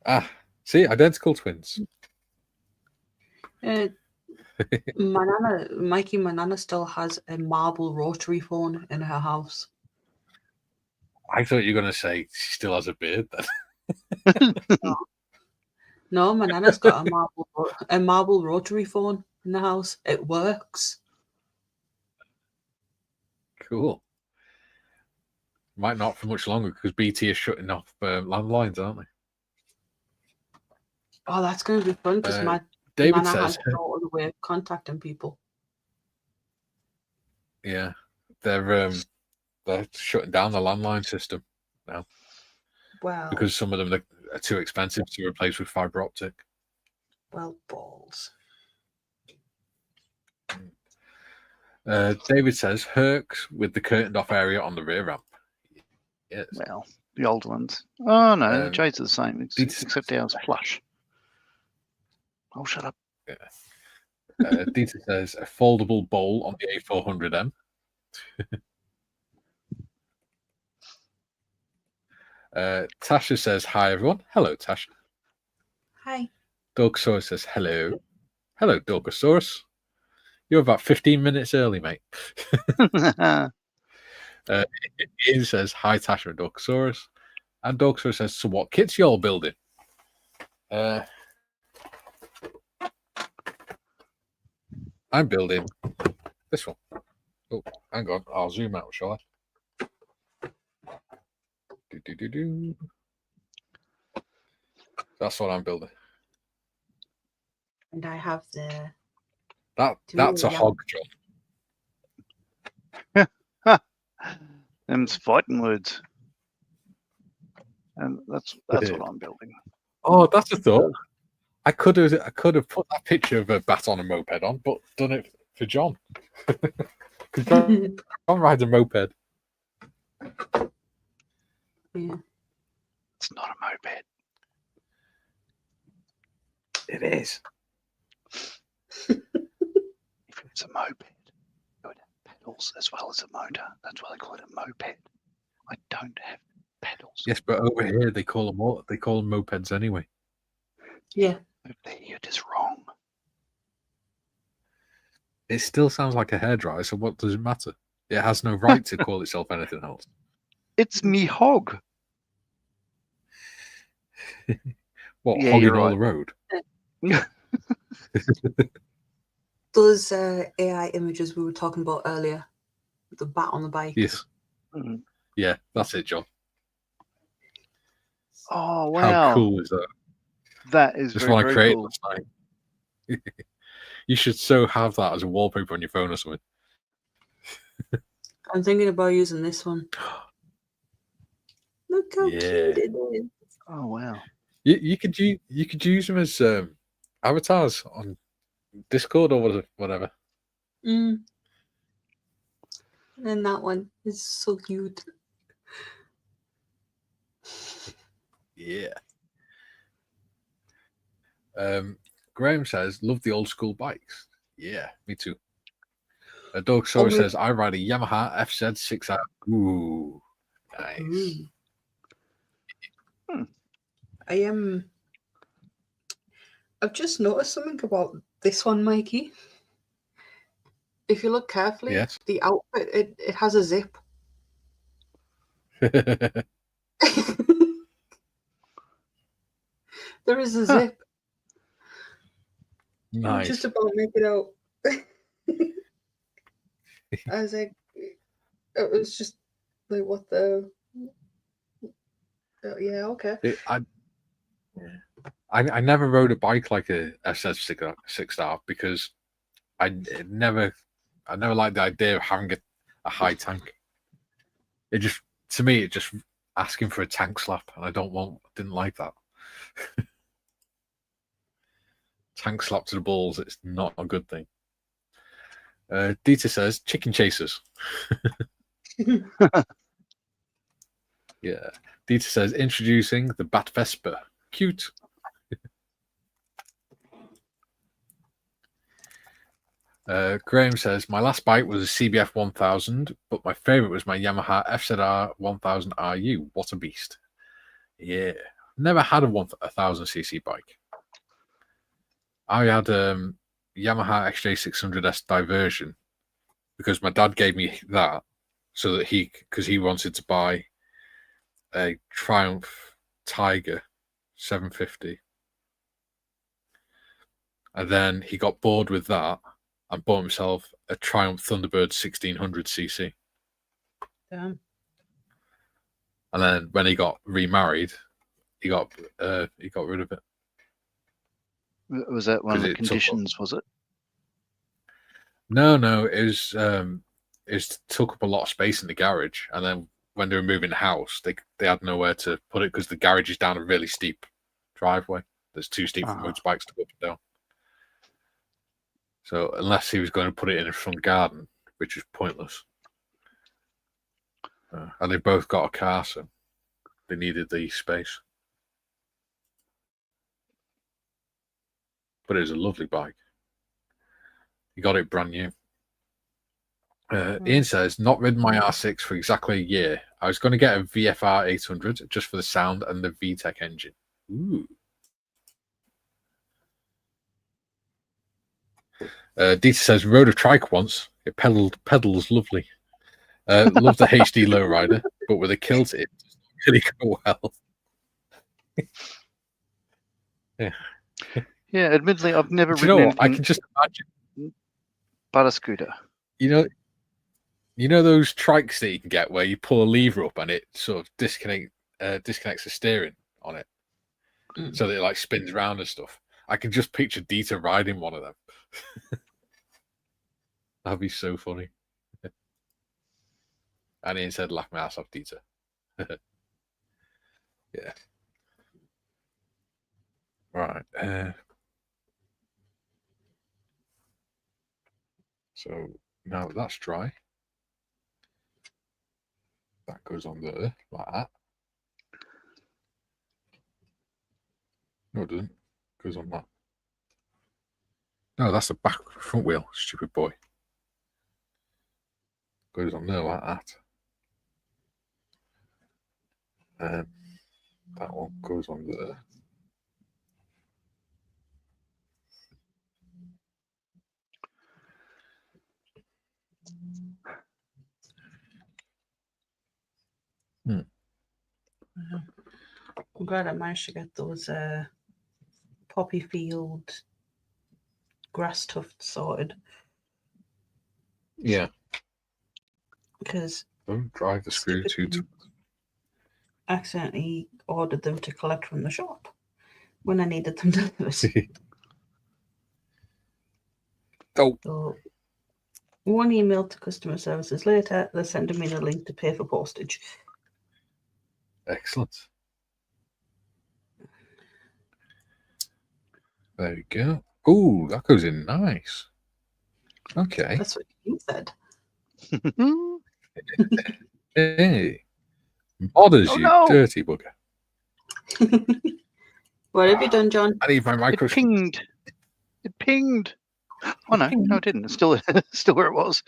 Ah, see, identical twins. My nana still has a marble rotary phone in her house. I thought you were going to say she still has a beard then. No, my nana's got a marble rotary phone in the house. It works. Cool. Might not for much longer because BT is shutting off landlines, aren't they? Oh, that's going to be fun because my David nana says has no other way of contacting people. Yeah, they're shutting down the landline system now. Well, because some of them are too expensive to replace with fiber optic. Well, balls. David says Hercs with the curtained off area on the rear ramp. Yes. Well, the old ones. Oh no, the J's are the same, except ours flush. Oh, shut up. Yeah. Dieter says a foldable bowl on the A400M. Tasha says hi everyone. Hello, Tasha. Hi. Dorkosaurus says hello. Hello, Dorkosaurus. You're about 15 minutes early, mate. Ian says hi, Tasha and Dorkosaurus. And Dorkosaurus says, so what kits y'all building? I'm building this one. Oh, hang on. I'll zoom out, shall I? That's what I'm building. And I have the... That's a hog, John. Them's fighting words. And that's what I'm building. Oh, that's a thought. I could have put that picture of a bat on a moped on, but done it for John. Because John rides a moped. Yeah. It's not a moped. It is. If it's a moped, it would have pedals as well as a motor. That's why they call it a moped. I don't have pedals. Yes, but over here they call them mopeds anyway. Yeah. You're just wrong. It still sounds like a hairdryer, so what does it matter? It has no right to call itself anything else. It's me hog. What, hogging all the road? Those AI images we were talking about earlier, the bat on the bike. Yes. Mm-hmm. Yeah, that's it, John. Oh, wow. How cool is that? That is just very, want to create cool. Like, you should so have that as a wallpaper on your phone or something. I'm thinking about using this one. Look how cute it is. Oh wow! You could use them as avatars on Discord or whatever. And that one is so cute. Yeah. Graham says, love the old school bikes. Yeah, me too. Dog Sour says, I ride a Yamaha FZ6R. Ooh, nice. I've just noticed something about this one, Mikey. If you look carefully, yes. The outfit, it has a zip. There is a zip. Nice. I'm just about to make it out. I was like, it was just like, what the? Yeah, okay. I never rode a bike like a FZ6R because I never liked the idea of having a high tank. It just, to me, it just asking for a tank slap, and I didn't like that. tank slap to the balls. It's not a good thing. Dieter says chicken chasers. Yeah. Dieter says introducing the Bat Vespa. Cute. Graham says my last bike was a CBF 1000, but my favorite was my Yamaha FZR 1000 RU. What a beast! Yeah, never had a 1000cc bike. I had Yamaha XJ600S Diversion because my dad gave me that so that because he wanted to buy a Triumph Tiger 750, and then he got bored with that and bought himself a Triumph Thunderbird 1600cc. Damn. And then when he got remarried, he got rid of it. Was that one of the conditions? Was it? No. It took up a lot of space in the garage, and then when they were moving the house, they had nowhere to put it because the garage is down a really steep driveway. There's too steep for motorbikes to go up and down. So unless he was going to put it in a front garden, which is pointless. And they both got a car, so they needed the space. But it was a lovely bike. He got it brand new. Ian says, not ridden my R6 for exactly a year. I was going to get a VFR 800 just for the sound and the VTEC engine. Ooh. Dieter says, rode a trike once. It pedals lovely. Love the HD lowrider, but with a kilt, it doesn't really go well. Yeah. Yeah, admittedly, I've never ridden anything. I can just imagine. But a scooter. You know those trikes that you can get where you pull a lever up and it sort of disconnects the steering on it, so that it like spins around and stuff. I can just picture Dieter riding one of them. That'd be so funny. And Ian said, laugh my ass off, Dieter. Yeah. Right. So now that's dry. That goes on there like that. No, it doesn't. It goes on that. No, that's the front wheel, stupid boy. Goes on there like that. And that one goes on there. I'm glad I managed to get those poppy field grass tufts sorted. Yeah. Because don't drive the screw too. Accidentally ordered them to collect from the shop when I needed them delivered. So one email to customer services later, they're sending me the link to pay for postage. Excellent. There you go. Oh, that goes in nice. Okay. That's what he said. Hey. Modders, dirty bugger. What have you done, John? I need my microphone. It pinged. Oh no, no, it didn't. It's still where it was.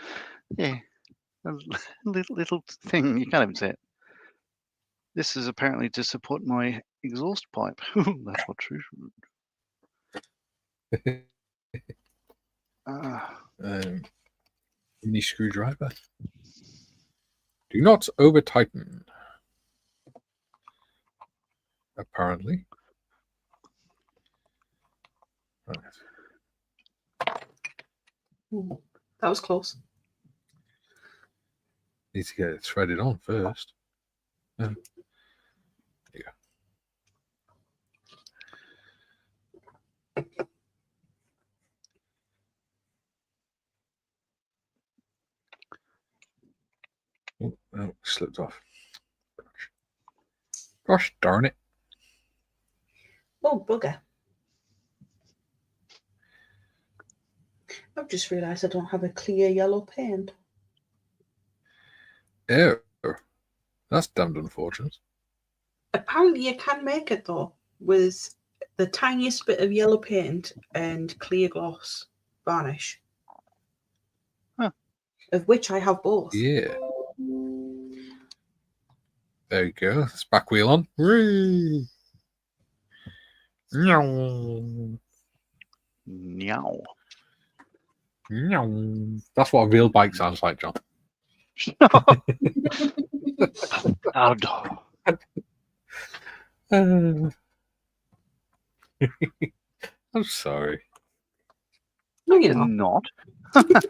Yeah. A little thing. You can't even see it. This is apparently to support my exhaust pipe. That's what true. Mini screwdriver. Do not over tighten. Apparently. Right. That was close. Need to get it threaded on first. There you go. Oh, slipped off. Gosh darn it. Oh, bugger. I've just realised I don't have a clear yellow paint. Ew. That's damned unfortunate. Apparently you can make it though, with the tiniest bit of yellow paint and clear gloss varnish. Huh. Of which I have both. Yeah. There you go. It's back wheel on. Whee! Meow. Meow. Meow. That's what a real bike sounds like, John. Loud. I'm sorry. No, you're not. Not.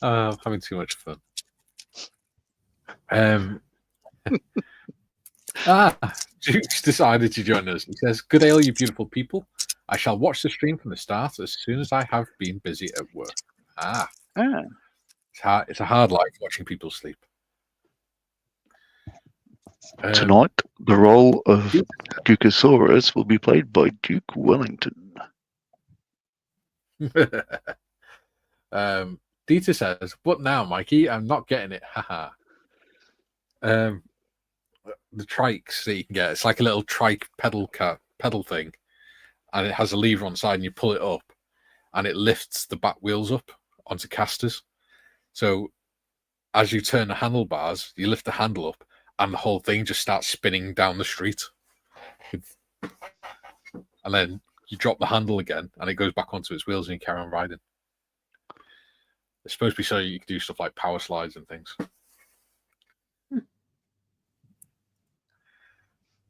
I'm having too much fun. Duke's decided to join us. He says, "Good day, all you beautiful people. I shall watch the stream from the start as soon as I have been busy at work." It's a hard life watching people sleep. Tonight, the role of Dukeosaurus will be played by Duke Wellington. Dieter says, "What now, Mikey? I'm not getting it." Haha. The trikes that you can get, it's like a little trike pedal thing, and it has a lever on the side, and you pull it up, and it lifts the back wheels up onto casters. So as you turn the handlebars, you lift the handle up, and the whole thing just starts spinning down the street. And then you drop the handle again, and it goes back onto its wheels, and you carry on riding. It's supposed to be so you can do stuff like power slides and things.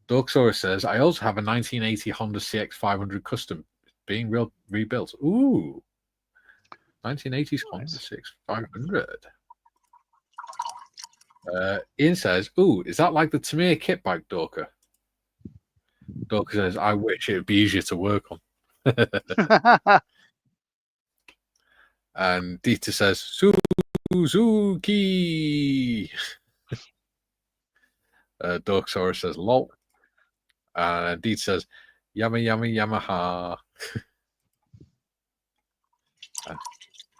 Dorksaurus says, "I also have a 1980 Honda CX500 custom being rebuilt." Ooh. 1980s Honda CX500. Ian says, "Ooh, is that like the Tamir kit bike, Dorka?" Dorka says, "I wish it would be easier to work on." And Dieter says, "Suzuki." Dorksaurus says, "Lol." And Dieter says, Yamaha."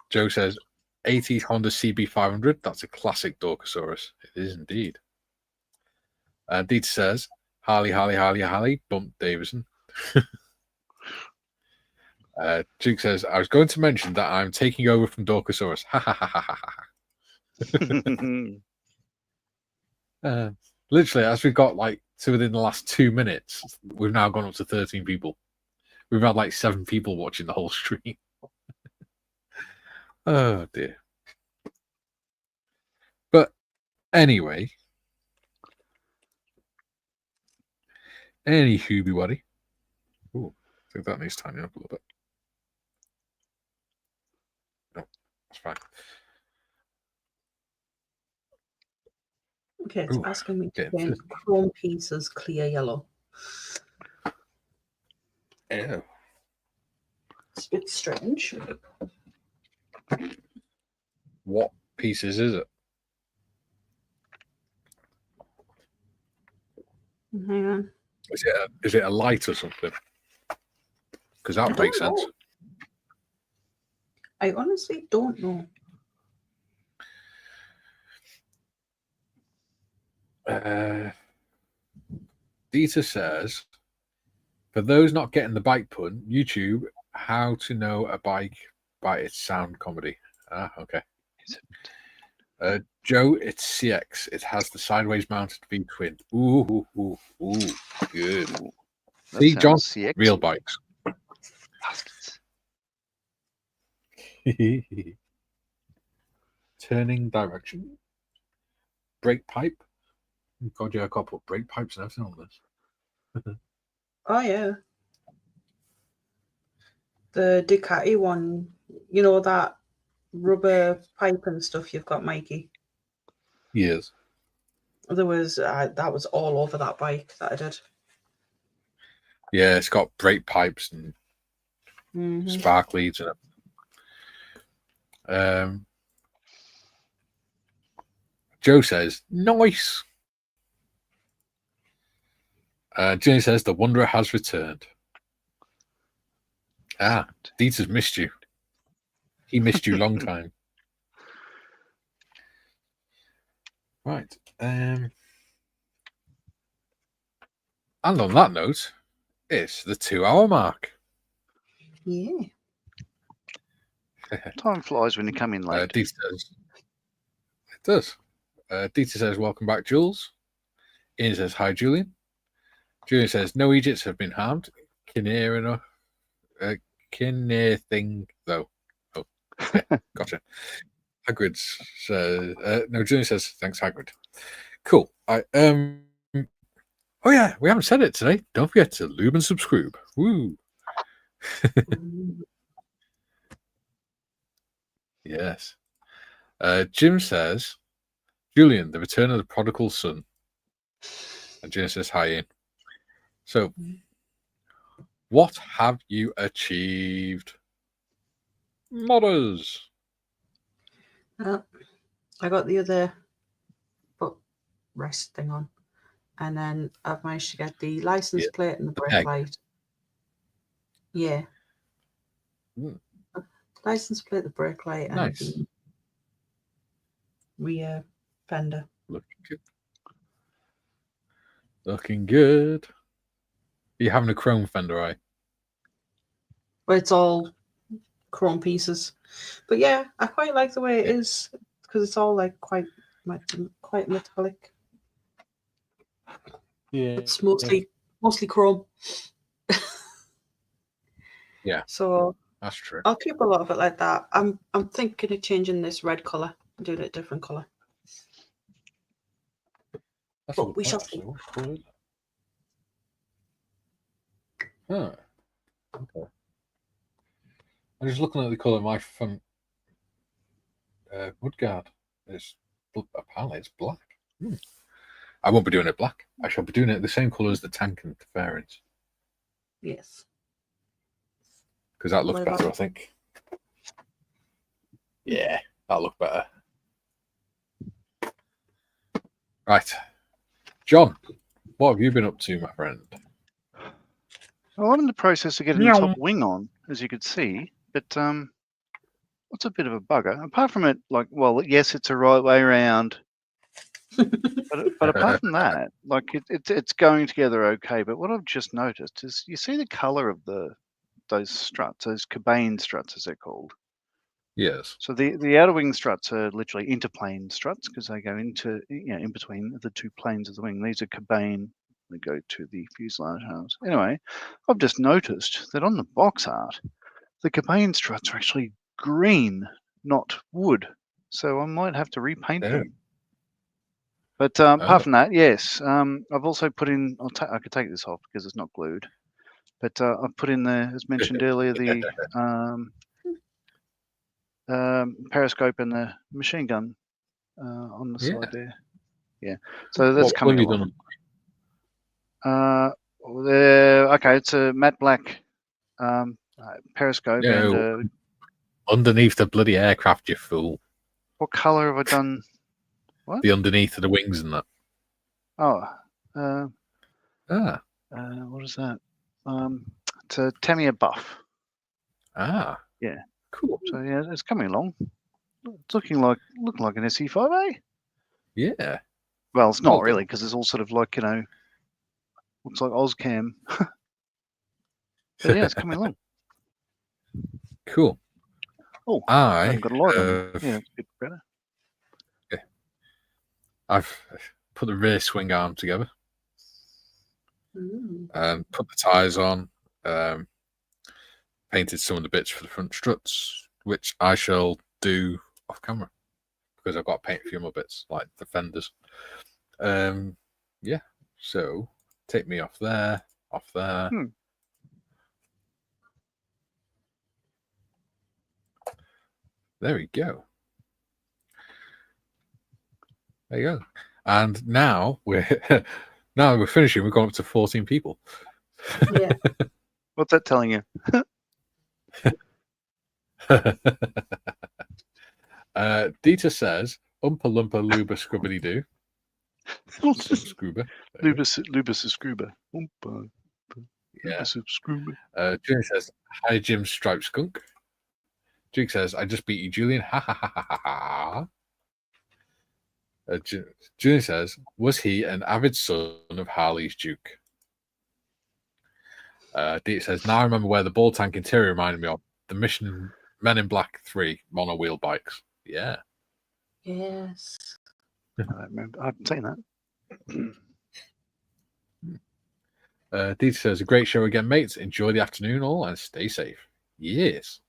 Joe says, 80s Honda CB500. That's a classic Dorkosaurus. It is indeed. And Dieter says, Harley, Bump Davison. Duke says, "I was going to mention that I'm taking over from Dorkosaurus." Ha ha ha ha ha. Literally, as we've got within the last 2 minutes, we've now gone up to 13 people. We've had 7 people watching the whole stream. Oh dear. But anyway, any hoobie-waddy. Ooh, I think that needs tightening up a little bit. No, that's fine. Okay, it's asking me to paint chrome pieces clear yellow. Ew. It's a bit strange. What pieces is it? Hang on. Is it a light or something? Because that makes sense. I honestly don't know. Dieter says, "For those not getting the bike pun, YouTube, how to know a bike by its sound comedy." Okay. Joe, it's CX. It has the sideways mounted V twin. Ooh, good. See, John, CX. Real bikes. Turning direction. Brake pipe. God, yeah, I got to put brake pipes and everything on this. Oh, yeah. The Ducati one, you know, that rubber pipe and stuff you've got, Mikey? Yes. There was, that was all over that bike that I did. Yeah, it's got brake pipes and spark leads in it. Joe says, "Nice." Jenny says, "The Wanderer has returned." Dieter's missed you. He missed you long time. Right. And on that note, it's the 2-hour mark. Yeah. Time flies when you come in late. Dieter says, it does. Dieter says, welcome back, Jules. Ian says, hi, Julian. Julian says, no Egypts have been harmed. Kinnear thing, though. Oh, yeah, gotcha. Hagrid says, no, Julian says, thanks, Hagrid. Cool. Oh, yeah, we haven't said it today. Don't forget to lube and subscribe. Woo. Yes. Jim says, Julian, the return of the prodigal son. And Jim says, hi, Ian. So, what have you achieved? Modders. I got the other foot rest thing on. And then I've managed to get the license plate and the brake light. Yeah. License plate, the brake light, and the rear fender. Looking good. Looking good. Are you having a chrome fender, right? Well, it's all chrome pieces. But yeah, I quite like the way it is because it's all like quite metallic. Yeah. It's mostly chrome. Yeah. So that's true. I'll keep a lot of it like that. I'm thinking of changing this red colour and doing it a different colour. But we shall see. Huh. Okay. I'm just looking at the colour of my front mudguard. Apparently it's black. I won't be doing it black. I shall be doing it the same colour as the tank and the fairings. Yes. Because that looks better, I think. Yeah, that'll look better. Right. John, what have you been up to, my friend? Well, I'm in the process of getting the top wing on, as you could see, but what's a bit of a bugger? Apart from it, like, well, yes, it's a right way around, but apart from that, like, it's going together okay. But what I've just noticed is, you see the colour of those struts, those cabane struts, as they're called. Yes. So the outer wing struts are literally interplane struts because they go into in between the two planes of the wing. These are cabane. They go to the fuselage halves. Anyway, I've just noticed that on the box art, the cabane struts are actually green, not wood. So I might have to repaint them. But apart from that, yes, I've also put in. I could take this off because it's not glued. But I've put in there, as mentioned earlier, the periscope and the machine gun on the side there. Yeah, so that's coming along. Okay, it's a matte black periscope and underneath the bloody aircraft, you fool. What colour have I done? What? The underneath of the wings and that. Oh, what is that? It's a Tamiya buff. Yeah. Cool. So yeah, it's coming along. It's looking like an SE5A. Yeah. Well, it's not really because it's all sort of like looks like Ozcam. But yeah, it's coming along. Cool. Oh, I haven't got a light on. Yeah, it's a bit better. Yeah. I've put the rear swing arm together and put the tyres on. Painted some of the bits for the front struts, which I shall do off camera because I've got to paint a few more bits like the fenders. Yeah. So take me off there. There we go. There you go. And now we're finishing. We've gone up to 14 people. Yeah. What's that telling you? Dieter says, Umpa Lumpa Luba Scrubbity Doo. Scruba. Lubus Scruba. Yeah. Subscribe. Julian says, "Hi, Jim Striped Skunk." Duke says, "I just beat you, Julian." Ha ha ha ha ha. Julian says, "Was he an avid son of Harley's Duke?" Dee says, "Now I remember where the ball tank interior reminded me of the Mission Men in Black 3 mono wheel bikes." Yeah. Yes. I remember. I've seen that. Dee says, "A great show again, mates. Enjoy the afternoon all and stay safe." Yes.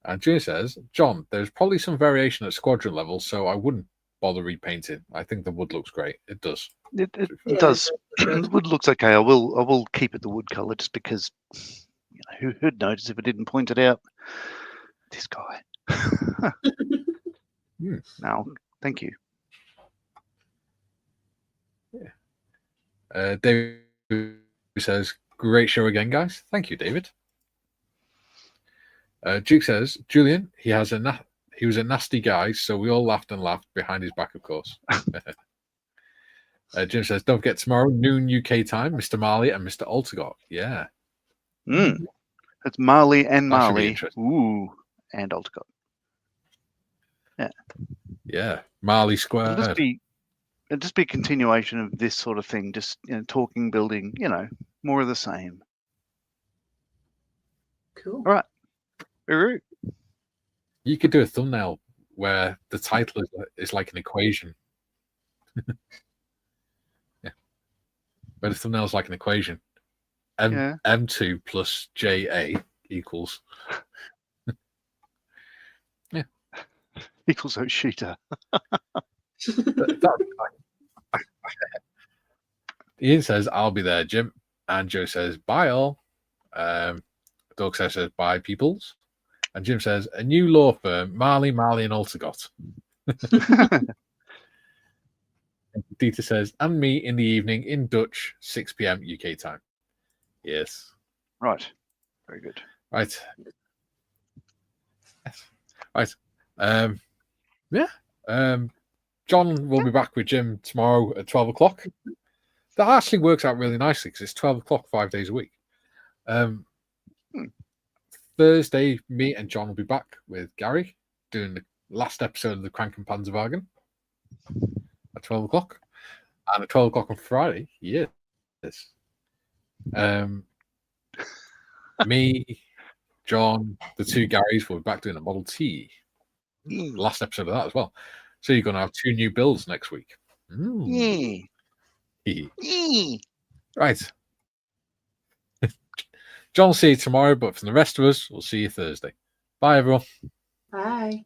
And Julian says, "John, there's probably some variation at squadron level, so I wouldn't bother repainting. I think the wood looks great. It does. It does. The wood looks okay. I will keep it the wood color just because who'd notice if I didn't point it out. This guy. No, thank you. Yeah. David says, "Great show again, guys. Thank you, David." Duke says, "Julian, he was a nasty guy, so we all laughed and laughed behind his back, of course." Jim says, "Don't forget tomorrow, noon UK time, Mr. Marley and Mr. Altegott." Yeah. It's Marley and Marley. Ooh, and Altegott. Yeah. Yeah. Marley Square. It'll just be a continuation of this sort of thing, just talking, building, more of the same. Cool. All right. You could do a thumbnail where the title is like an equation. Yeah. Where the thumbnail is like an equation. M2 plus JA equals. Yeah. Equals Oshita. Ian says, "I'll be there, Jim." And Joe says, "Bye, all." Doug says, "Bye, peoples." And Jim says, "A new law firm, Marley and Altegott." Dieter says, "And me in the evening in Dutch, 6 p.m. UK time." Yes. Right. Very good. Right. Yes. Right. Yeah. John will be back with Jim tomorrow at 12 o'clock. That actually works out really nicely because it's 12 o'clock 5 days a week. Thursday, me and John will be back with Gary doing the last episode of the Crank and Panzerwagen at 12 o'clock. And at 12 o'clock on Friday, yes. Me, John, the two Garys will be back doing a Model T. Last episode of that as well. So you're going to have 2 new builds next week. Right. John will see you tomorrow, but for the rest of us, we'll see you Thursday. Bye, everyone. Bye.